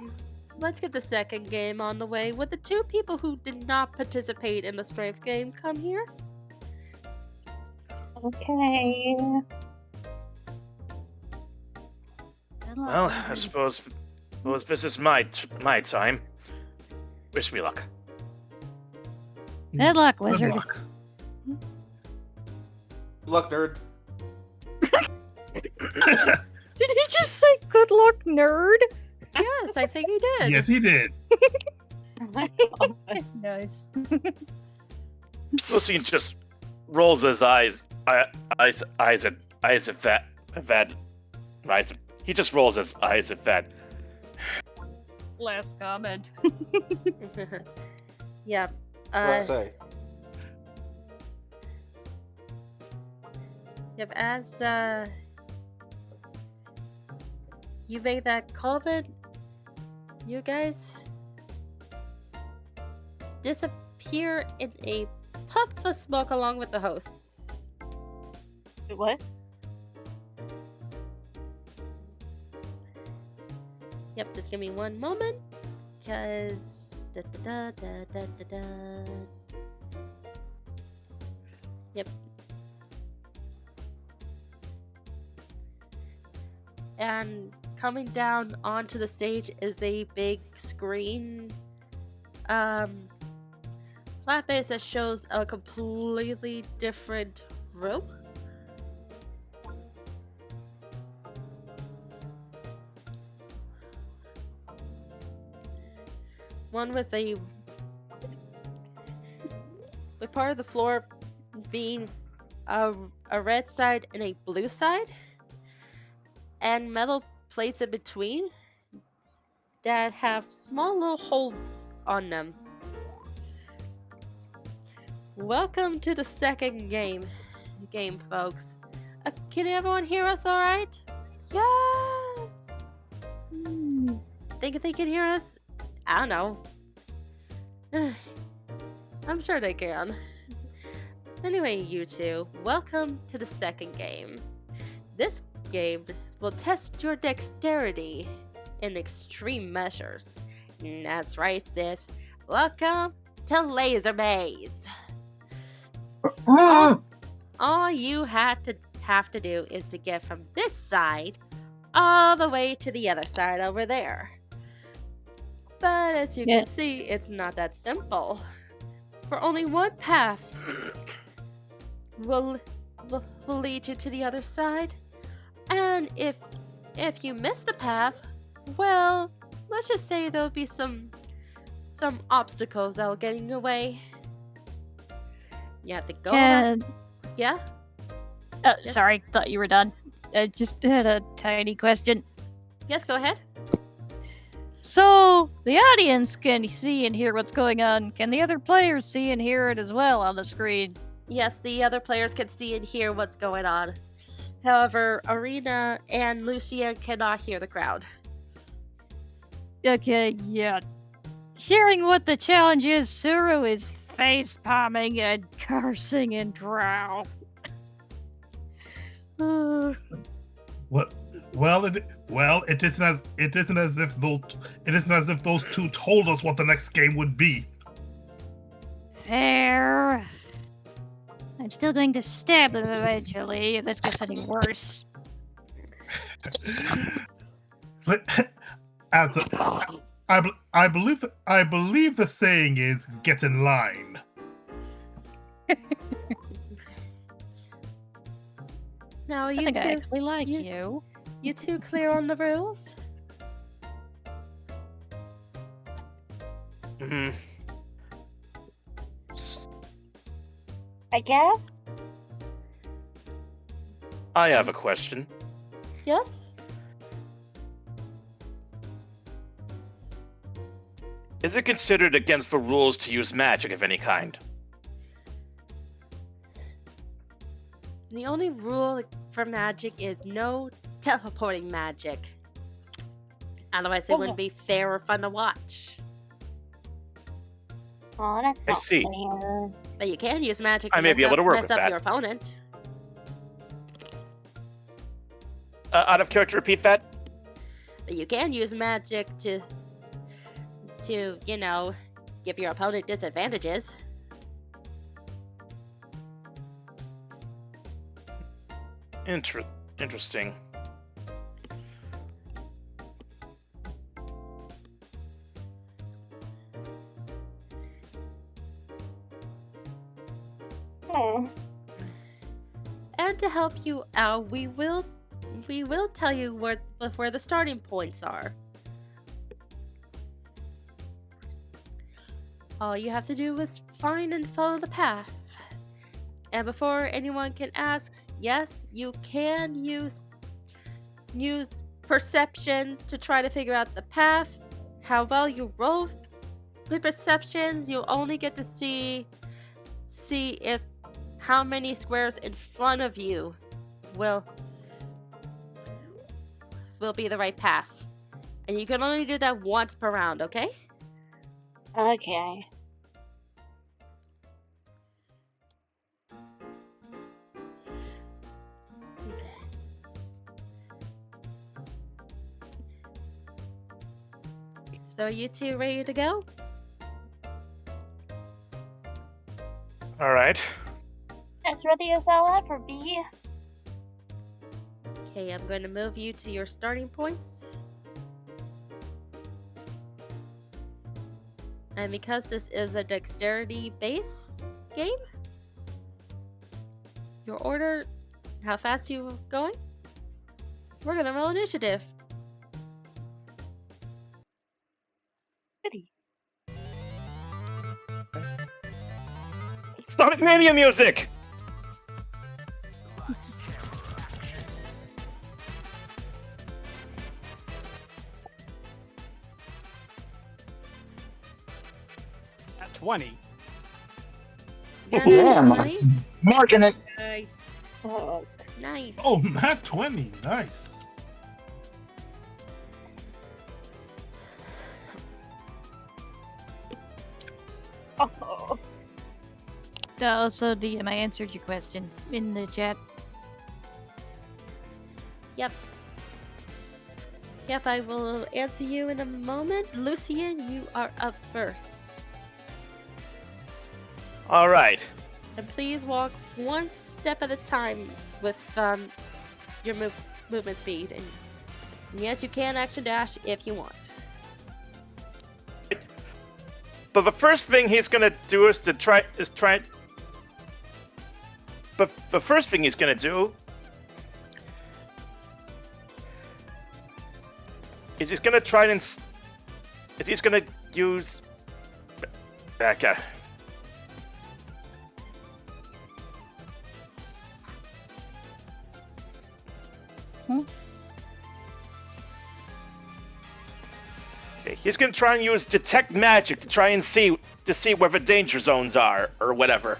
let's get the second game on the way. Would the two people who did not participate in the strength game come here? Okay. Well, I suppose this is my time. Wish me luck. Good luck, Good wizard. luck. Good luck, nerd. Did he just say good luck, nerd? Yes, I think he did. Yes, he did. Oh my God. Nice. Lucien just rolls his eyes at Ved. He just rolls his eyes at Ved. Last comment. Yeah. What do I say? Yep, as you make that comment, you guys disappear in a puff of smoke along with the hosts. Wait, what? Yep, just give me one moment, because Yep. And coming down onto the stage is a big screen flat base that shows a completely different room. one with part of the floor being a red side and a blue side, and metal plates in between that have small little holes on them. Welcome to the second game, folks. Can everyone hear us all right? Yes! Think they can hear us? I don't know. I'm sure they can. Anyway, you two, welcome to the second game. This game will test your dexterity in extreme measures. That's right, sis. Welcome to Laser Maze. All you have to do is to get from this side all the way to the other side over there. But as you can see, it's not that simple. For only one path will lead you to the other side. And if you miss the path, well, let's just say there'll be some obstacles that will get in your way. You have to go. Yeah? Oh, sorry, thought you were done. I just had a tiny question. Yes, go ahead. So, the audience can see and hear what's going on. Can the other players see and hear it as well on the screen? Yes, the other players can see and hear what's going on. However, Arena and Lucia cannot hear the crowd. Okay, yeah. Hearing what the challenge is, Suru is face palming and cursing and drow. It isn't as if those two told us what the next game would be. Fair. I'm still going to stab them eventually if this gets any worse. I believe the saying is "get in line." Now I you think I two, actually like you. you two clear on the rules? Mhm. I guess. I have a question. Yes? Is it considered against the rules to use magic of any kind? The only rule for magic is no teleporting magic. Otherwise, it wouldn't be fair or fun to watch. Oh, that's I not see. fair. But you can use magic I to may be able to work mess with up that. your opponent. Out of character, repeat that. But you can use magic to give your opponent disadvantages. Interesting. And to help you out, we will tell you where the starting points are. All you have to do is find and follow the path. And before anyone can ask, yes, you can use perception to try to figure out the path. How well you roll with perceptions, you only get to see if how many squares in front of you will be the right path. And you can only do that once per round, okay? Okay. So you two ready to go? All right. As ready as I'll ever be. Okay, I'm going to move you to your starting points. And because this is a dexterity base game, your order, how fast you going? We're gonna roll initiative. Goody. Sonic Mania music! At 20. You're Damn. not 20? Marking it. Nice. Oh, Nice. Oh, not 20. Nice. oh. Also, DM, I answered your question in the chat. Yep. Yep, I will answer you in a moment. Lucian, you are up first. All right. And please walk one step at a time with your movement speed. And yes, you can action dash if you want. But the first thing he's gonna do is try. But the first thing he's gonna do is he's gonna try and he's gonna use back. Okay, he's gonna try and use detect magic to try and see where the danger zones are or whatever.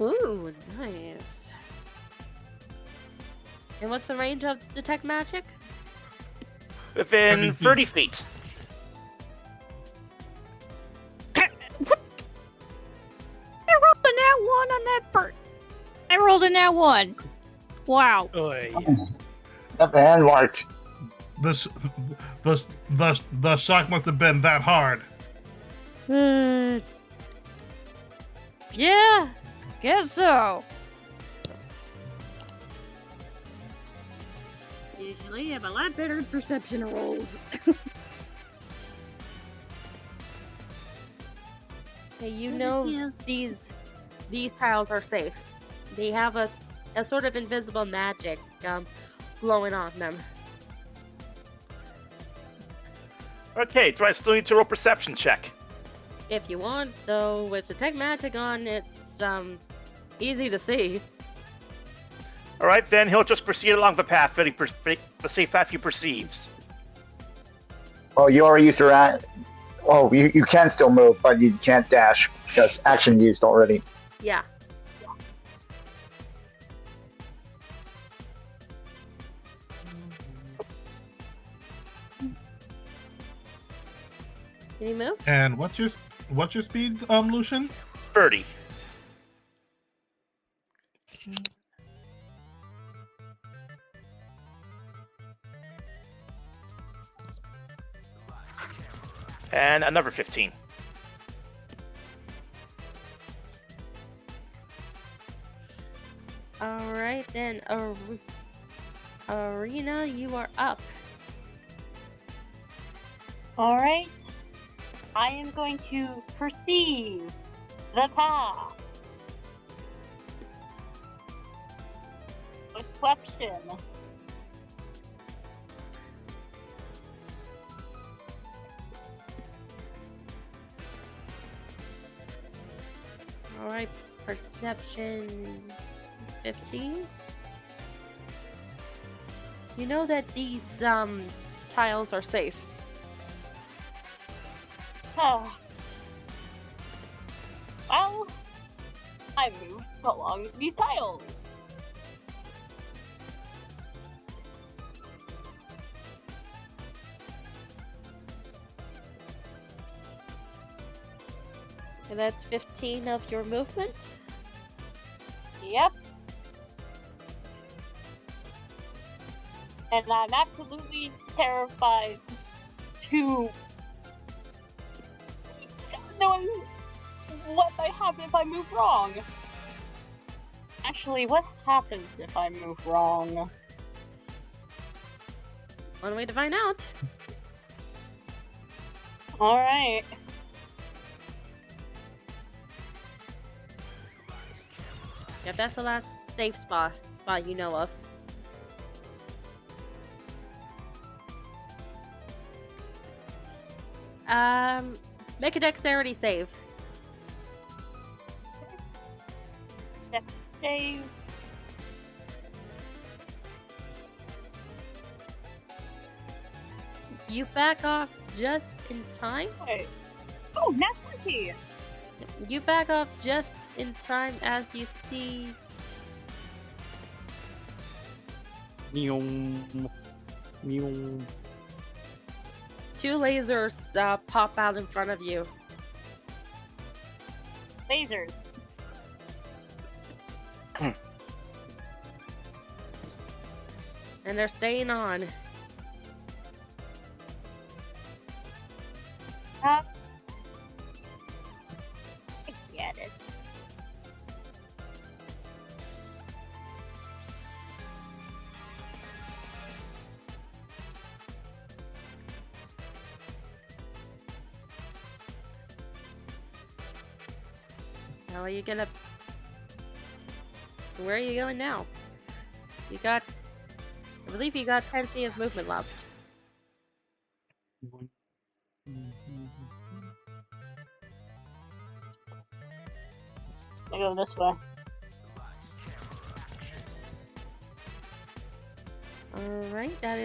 Ooh, nice. And what's the range of detect magic? Within 30 feet. I rolled a nat 1 on that part. I rolled a nat 1. Wow. Oy. Got the hand marked. The shock must have been that hard. Yeah, guess so. Usually have a lot better perception rolls. Hey, you know these tiles are safe. They have a sort of invisible magic glowing on them. Okay, do I still need to roll perception check? If you want, though, with detect magic on, it's easy to see. All right, then he'll just proceed along the path that the safe path he perceives. Oh, you already used your Oh, you can still move, but you can't dash because action used already. Yeah. Can you move? And what's your speed, Lucian? 30. And another 15. All right, then, Arena, you are up. Alright. I am going to perceive the path. Perception. All right, perception 15. You know that these tiles are safe. Oh. Well, I moved along these tiles. And that's 15 of your movement. Yep. And I'm absolutely terrified to knowing what might happen if I move wrong. Actually, what happens if I move wrong? One way to find out. Alright. Yep, that's the last safe spot you know of. Make a dexterity save. Dex save. You back off just in time. Wait. Oh, nat 20! You back off just in time as you see Meow. Meow. two lasers pop out in front of you. Lasers. And they're staying on. I get it. How are you gonna... Where are you going now? You got... I believe you got 10 feet of movement left. I go this way. Alright, that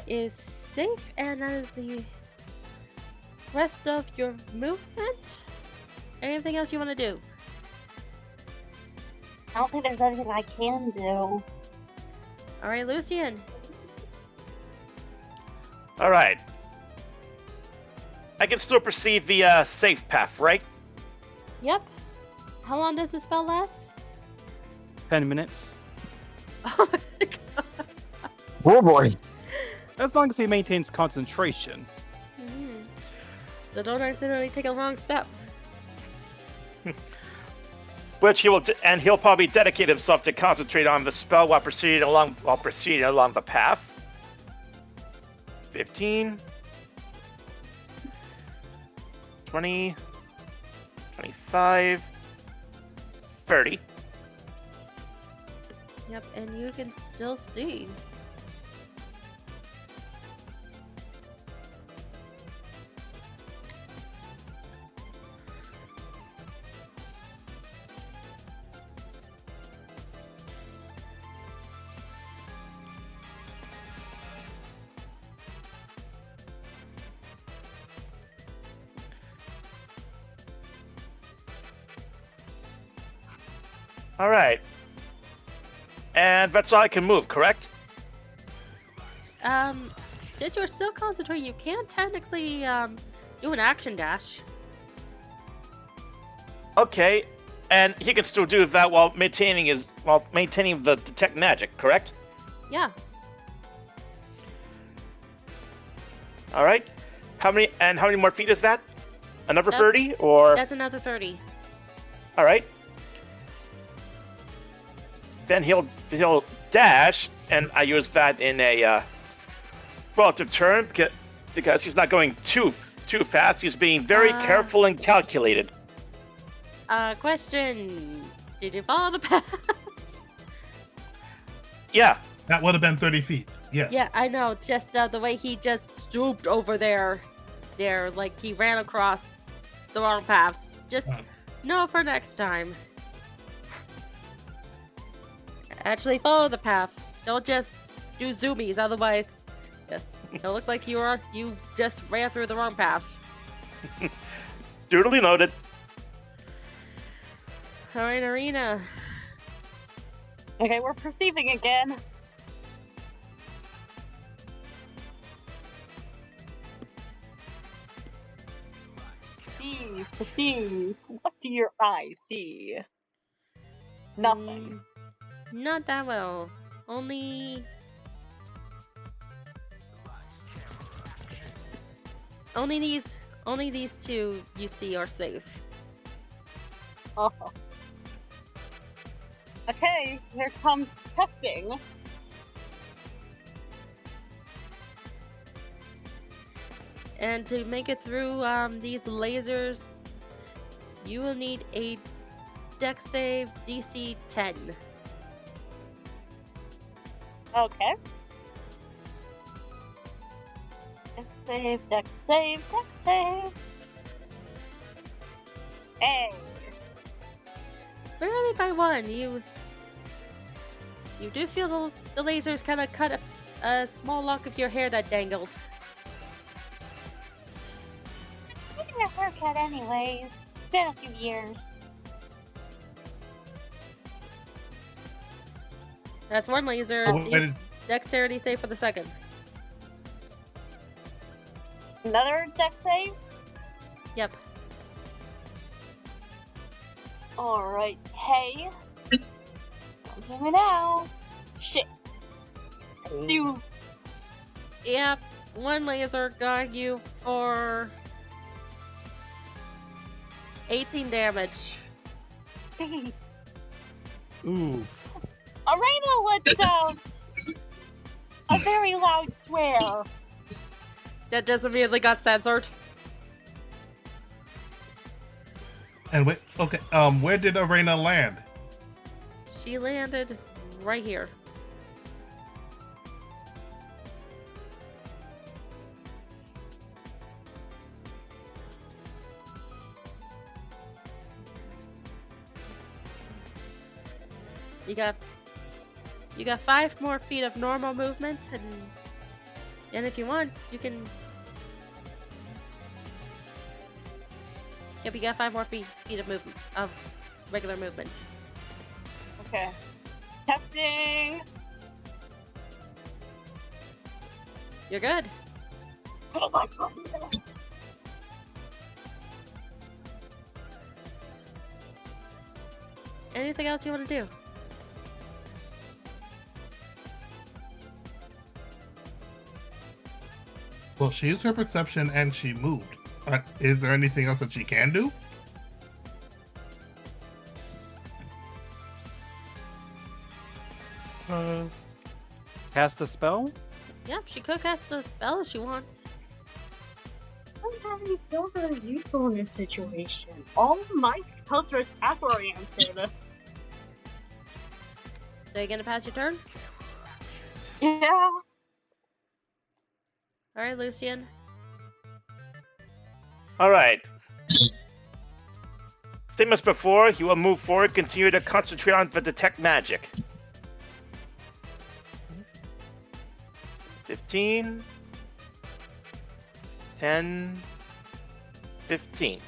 is safe, and that is the rest of your movement. Anything else you want to do? I don't think there's anything I can do. Alright, Lucian. All right. I can still perceive the safe path, right? Yep. How long does the spell last? 10 minutes. Oh my god. Oh boy. As long as he maintains concentration. Mhm. So don't accidentally take a wrong step. Which he'll probably dedicate himself to concentrate on the spell while proceeding along the path. 15, 20, 25, 30. Yep, and you can still see. All right. And that's all I can move, correct? Since you're still concentrating, you can technically do an action dash. Okay. And he can still do that while maintaining the detect magic, correct? Yeah. All right. How many more feet is that? Another That's- 30 or That's another 30. all right. Then he'll dash, and I use that in a relative turn because he's not going too fast. He's being very careful and calculated. Question. Did you follow the path? Yeah. That would have been 30 feet. Yes. Yeah, I know. Just the way he just stooped over there, like he ran across the wrong paths. Just know for next time. Actually, follow the path. Don't just do zoomies, otherwise it'll look like you just ran through the wrong path. Duly noted. All right, Arena. Okay, we're perceiving again. Perceive. What do your eyes see? Nothing. Not that well. Only these two you see are safe. Oh. Okay, here comes testing. And to make it through these lasers, you will need a Dex save DC 10. Okay. Dex save, Dex save, Dex save. Hey. barely by one. You do feel the lasers kind of cut a small lock of your hair that dangled. It's getting a haircut anyways. It's been a few years. That's one laser. Oh, Use dexterity save for the second. Another deck save? Yep. Alright, hey. Don't hear me now. Shit. You. Yep. One laser got you for 18 damage. Jeez. Oof. Arena lets out a very loud swear. That just immediately got censored. And wait, okay, where did Arena land? She landed right here. You got 5 more feet of normal movement, and if you want, you can. Yep, you got 5 more feet of movement of regular movement. Okay. Testing. You're good. Oh my god. Anything else you want to do? Well, she used her perception and she moved. Is there anything else that she can do? Cast a spell? Yep, she could cast a spell if she wants. I don't have any skills that are useful in this situation. All of my spells are attack oriented. So you're gonna pass your turn? Yeah. Alright, Lucian. Alright. Same as before, he will move forward, continue to concentrate on the detect magic. 15. 10. 15.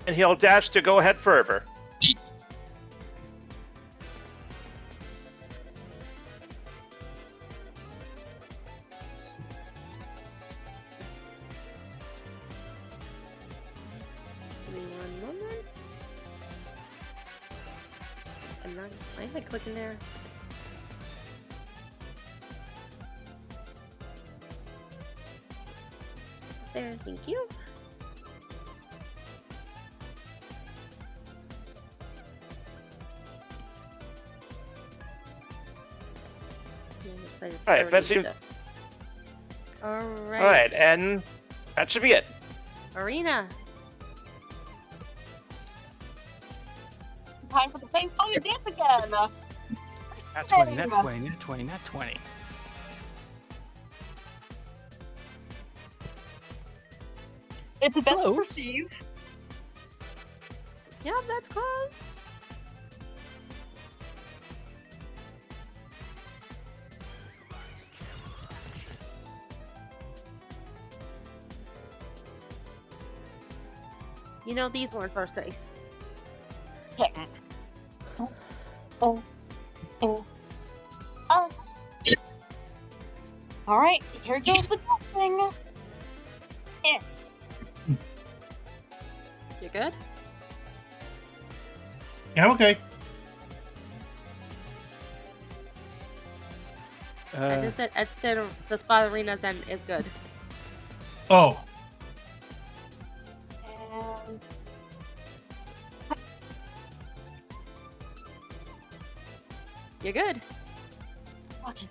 And he'll dash to go ahead further. Give me one moment. Why am I clicking there? There, thank you. Alright, that seems... Alright. Alright, and that should be it. Arena. Time for the same song and dance again. Not 20, not 20, not 20, not 20. It's best Close. perceived. Yep, that's close. You know, these weren't for safe. Okay. Oh. Alright, here goes the testing. You good? Yeah, I'm okay. I just said the spot arena's end is good. Oh, And You're good. okay.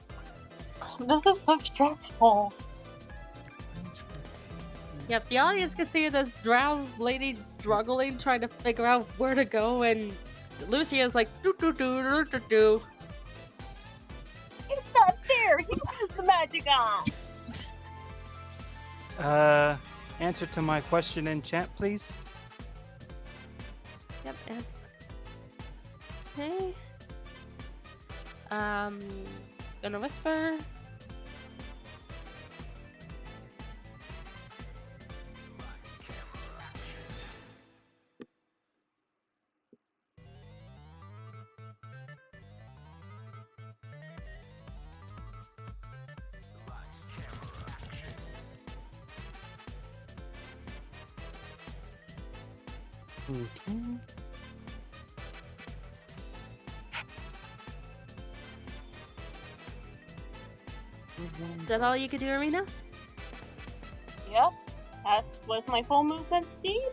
This is so stressful. Yep, the audience can see this drowned lady struggling, trying to figure out where to go, and Lucian's like, doo doo doo doo doo doo. It's not fair. He has the magic on. Answer to my question in chat, please. Yep. Okay. Gonna whisper. Okay. Is that all you could do, Arena? Yep. That was my full movement speed.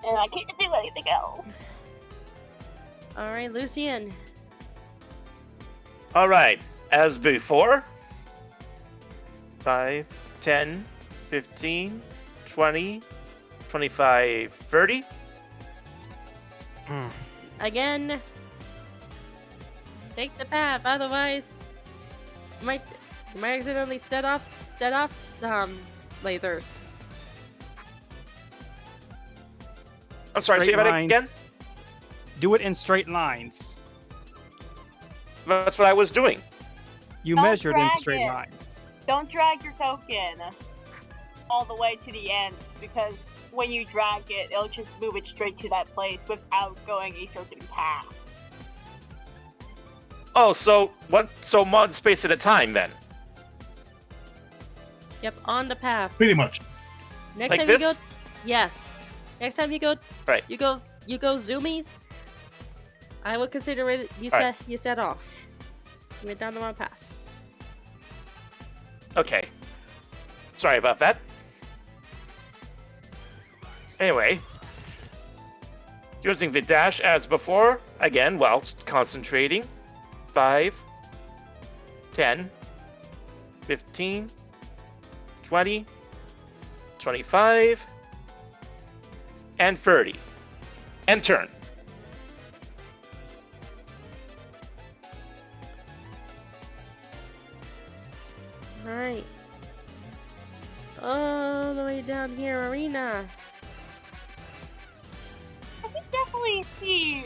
And I can't do anything else. All right, Lucian. All right, as before. 5, 10, 15, 20, 25, 30. Again. Take the path, otherwise you might accidentally set off lasers. I'm sorry, say Straight that lines. again? Do it in straight lines. That's what I was doing. You Don't measured in drag straight it. lines. Don't drag your token all the way to the end, because when you drag it, it'll just move it straight to that place without going a certain path. Oh, so what? So one space at a time then. Yep, on the path. Pretty much. Next Like time this? you go, yes. Next time you go, Right. You go zoomies. I would consider it. You Alright. set off. You went down the wrong path. Okay. Sorry about that. Anyway. Using the dash as before, again, while concentrating. 5, 10, 15, 20, 25, and 30. And turn. Alright. All the way down here, Arena. I can definitely see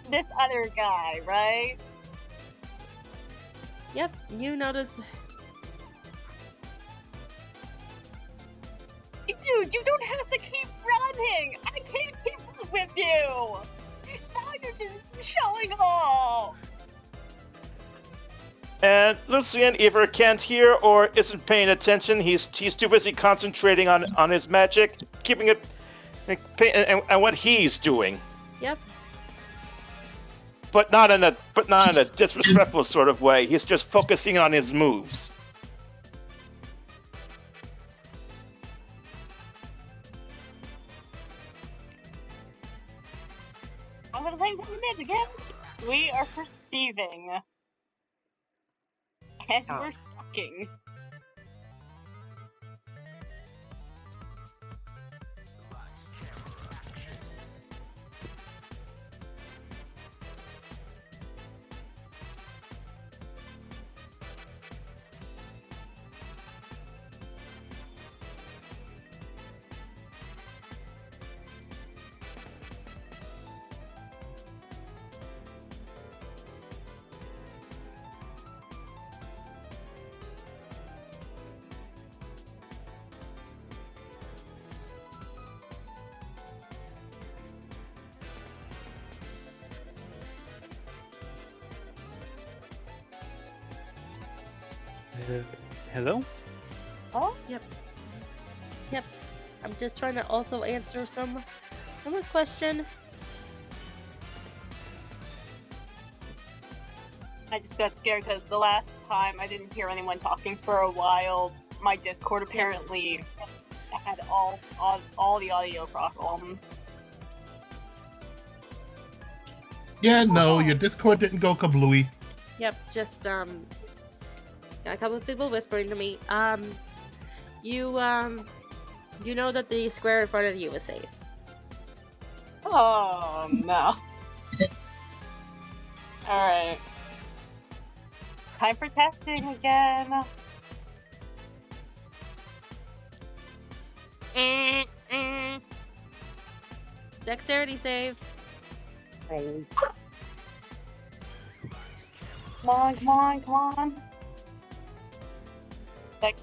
this other guy, right? Yep, you notice. Dude, you don't have to keep running! I can't keep up with you! Now you're just showing off! And Lucian either can't hear or isn't paying attention. He's too busy concentrating on his magic, keeping it and what he's doing. Yep. But not in a disrespectful sort of way. He's just focusing on his moves. I'm gonna say something this again. We are perceiving. And we're sucking. Hello? Oh? Yep. I'm just trying to also answer someone's question. I just got scared because the last time I didn't hear anyone talking for a while. My Discord apparently had all the audio problems. Yeah, no, your Discord didn't go kablooey. Yep, just got a couple of people whispering to me. You know that the square in front of you is safe. Oh no. Alright. Time for testing again. Dexterity save. Come on, come on, come on. Dex.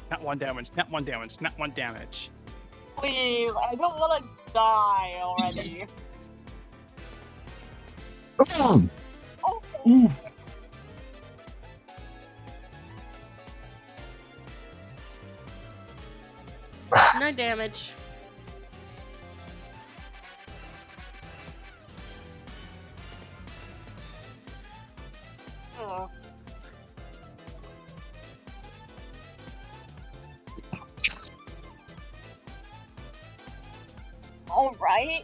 Not one damage. Not one damage. Not one damage. Please, I don't want to die already. Oh, Ooh. No damage. oh. All right.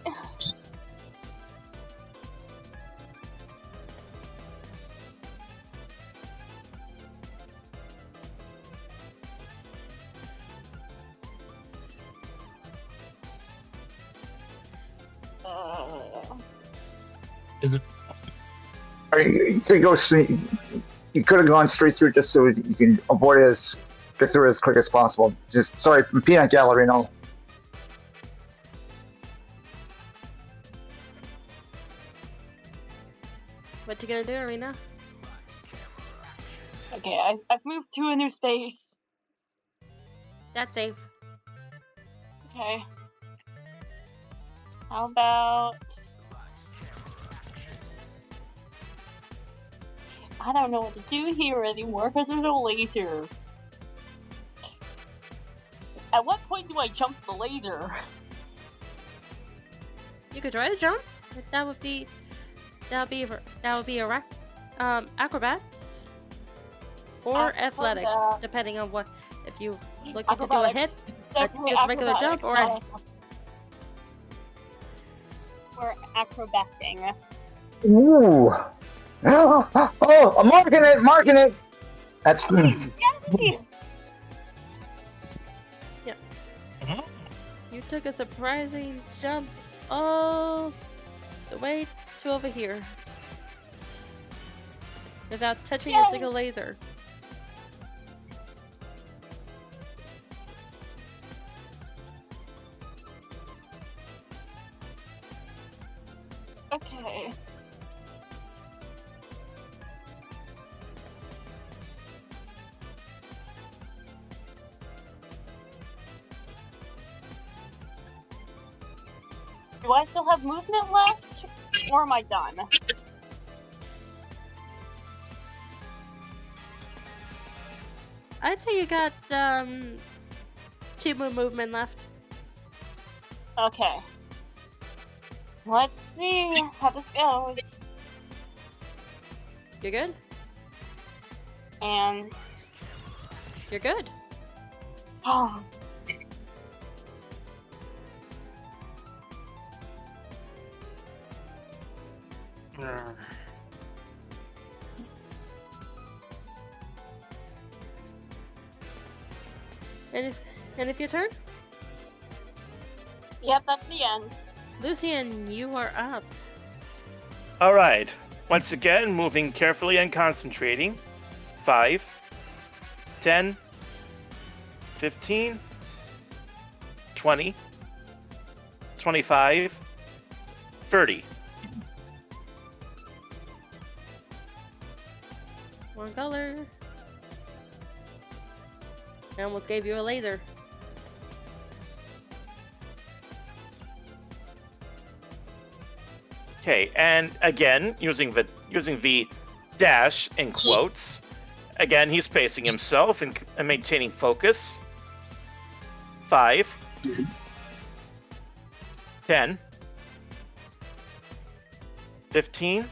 Is it? You could go straight. You could have gone straight through just so you can avoid it get through it as quick as possible. Just sorry, peanut gallery, no. What you gonna do, Arena? Okay, I've moved to a new space. That's safe. Okay. How about... I don't know what to do here anymore because there's no laser. At what point do I jump the laser? You could try to jump. That would be a acrobats or athletics, Acrobats. depending on what. If you looking to do a Acrobatics. hit, Definitely just regular jump, or acrobatics, or acrobating. Ooh. Oh, I'm marking it. That's Yay! you took a surprising jump all the way to over here without touching a Yay! single laser. Okay. Do I still have movement left? Or am I done? I'd say you got 2 more movement left. Okay. Let's see how this goes. You're good? And... You're good. Oh. And if your turn? Yep, that's the end. Lucian, you are up. All right. Once again, moving carefully and concentrating. 5, 10, 15, 20, 25, 30. One color. I almost gave you a laser. Okay, and again, using the dash in quotes. Again, he's pacing himself and maintaining focus. 5, 10, 15,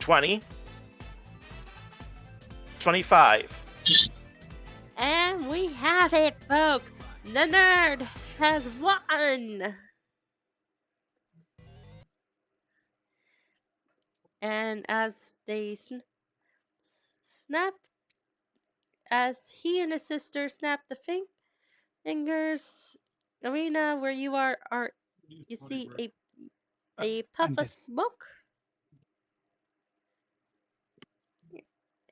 20, 25. And we have it, folks. The nerd has won. And as they snap as he and his sister snap the fingers. Arena, where you are you see a puff I'm of busy. smoke.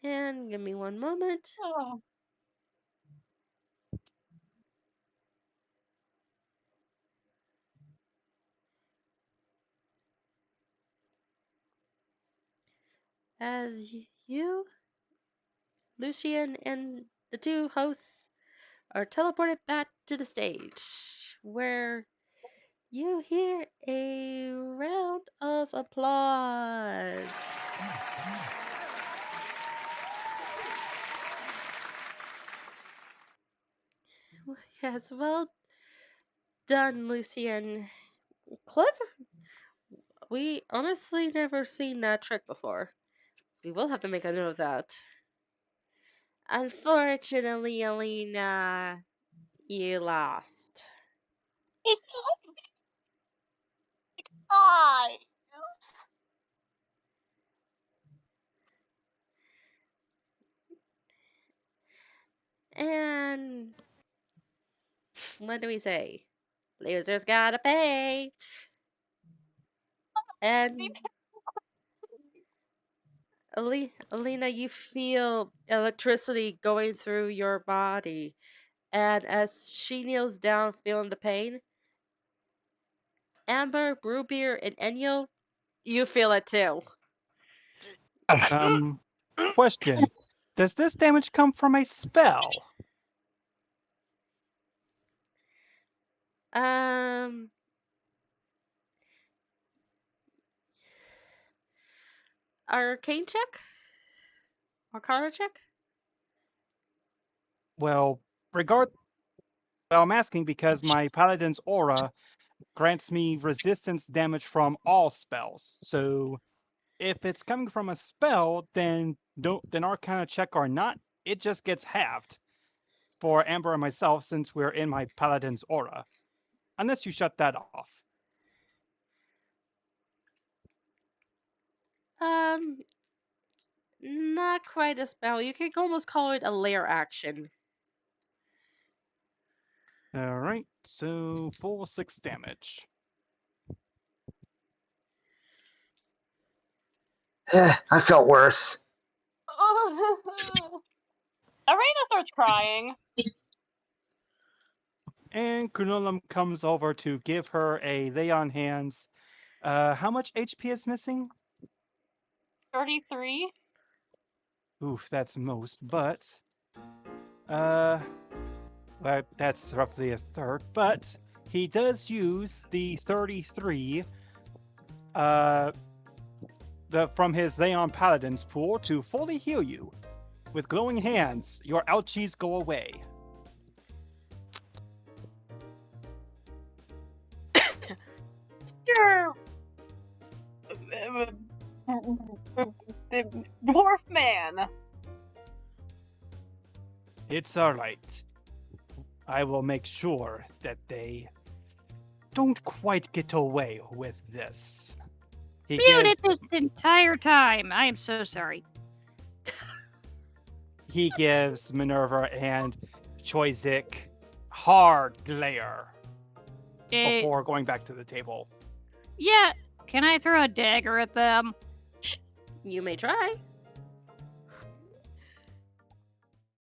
And give me one moment. Oh. As you, Lucian, and the two hosts are teleported back to the stage, where you hear a round of applause. Yes, well done, Lucian. Clever. We honestly never seen that trick before. We will have to make a note of that. Unfortunately, Alina, you lost. It's I. And what do we say? Losers gotta pay. And Alina, you feel electricity going through your body. And as she kneels down, feeling the pain, Amber, Brewbeer, and Enyo, you feel it too. Question. Does this damage come from a spell? Um, Arcane check? Arcana check? Well, I'm asking because my paladin's aura grants me resistance damage from all spells. So if it's coming from a spell, then Arcana check or not, it just gets halved for Amber and myself since we're in my paladin's aura. Unless you shut that off. Um, not quite a spell. You could almost call it a lair action. Alright, so full 6 damage. I felt worse. Arena starts crying. And Kunulum comes over to give her a lay on hands. How much HP is missing? 33. Oof, that's most, but well, that's roughly a third, but he does use the 33 from his Leon Paladin's pool to fully heal you. With glowing hands, your ouchies go away. Sure. Dwarf man. It's alright. I will make sure that they don't quite get away with this. He Muted gives, this entire time. I am so sorry. he gives Minerva and Choizik hard glare before going back to the table. Yeah, can I throw a dagger at them? You may try.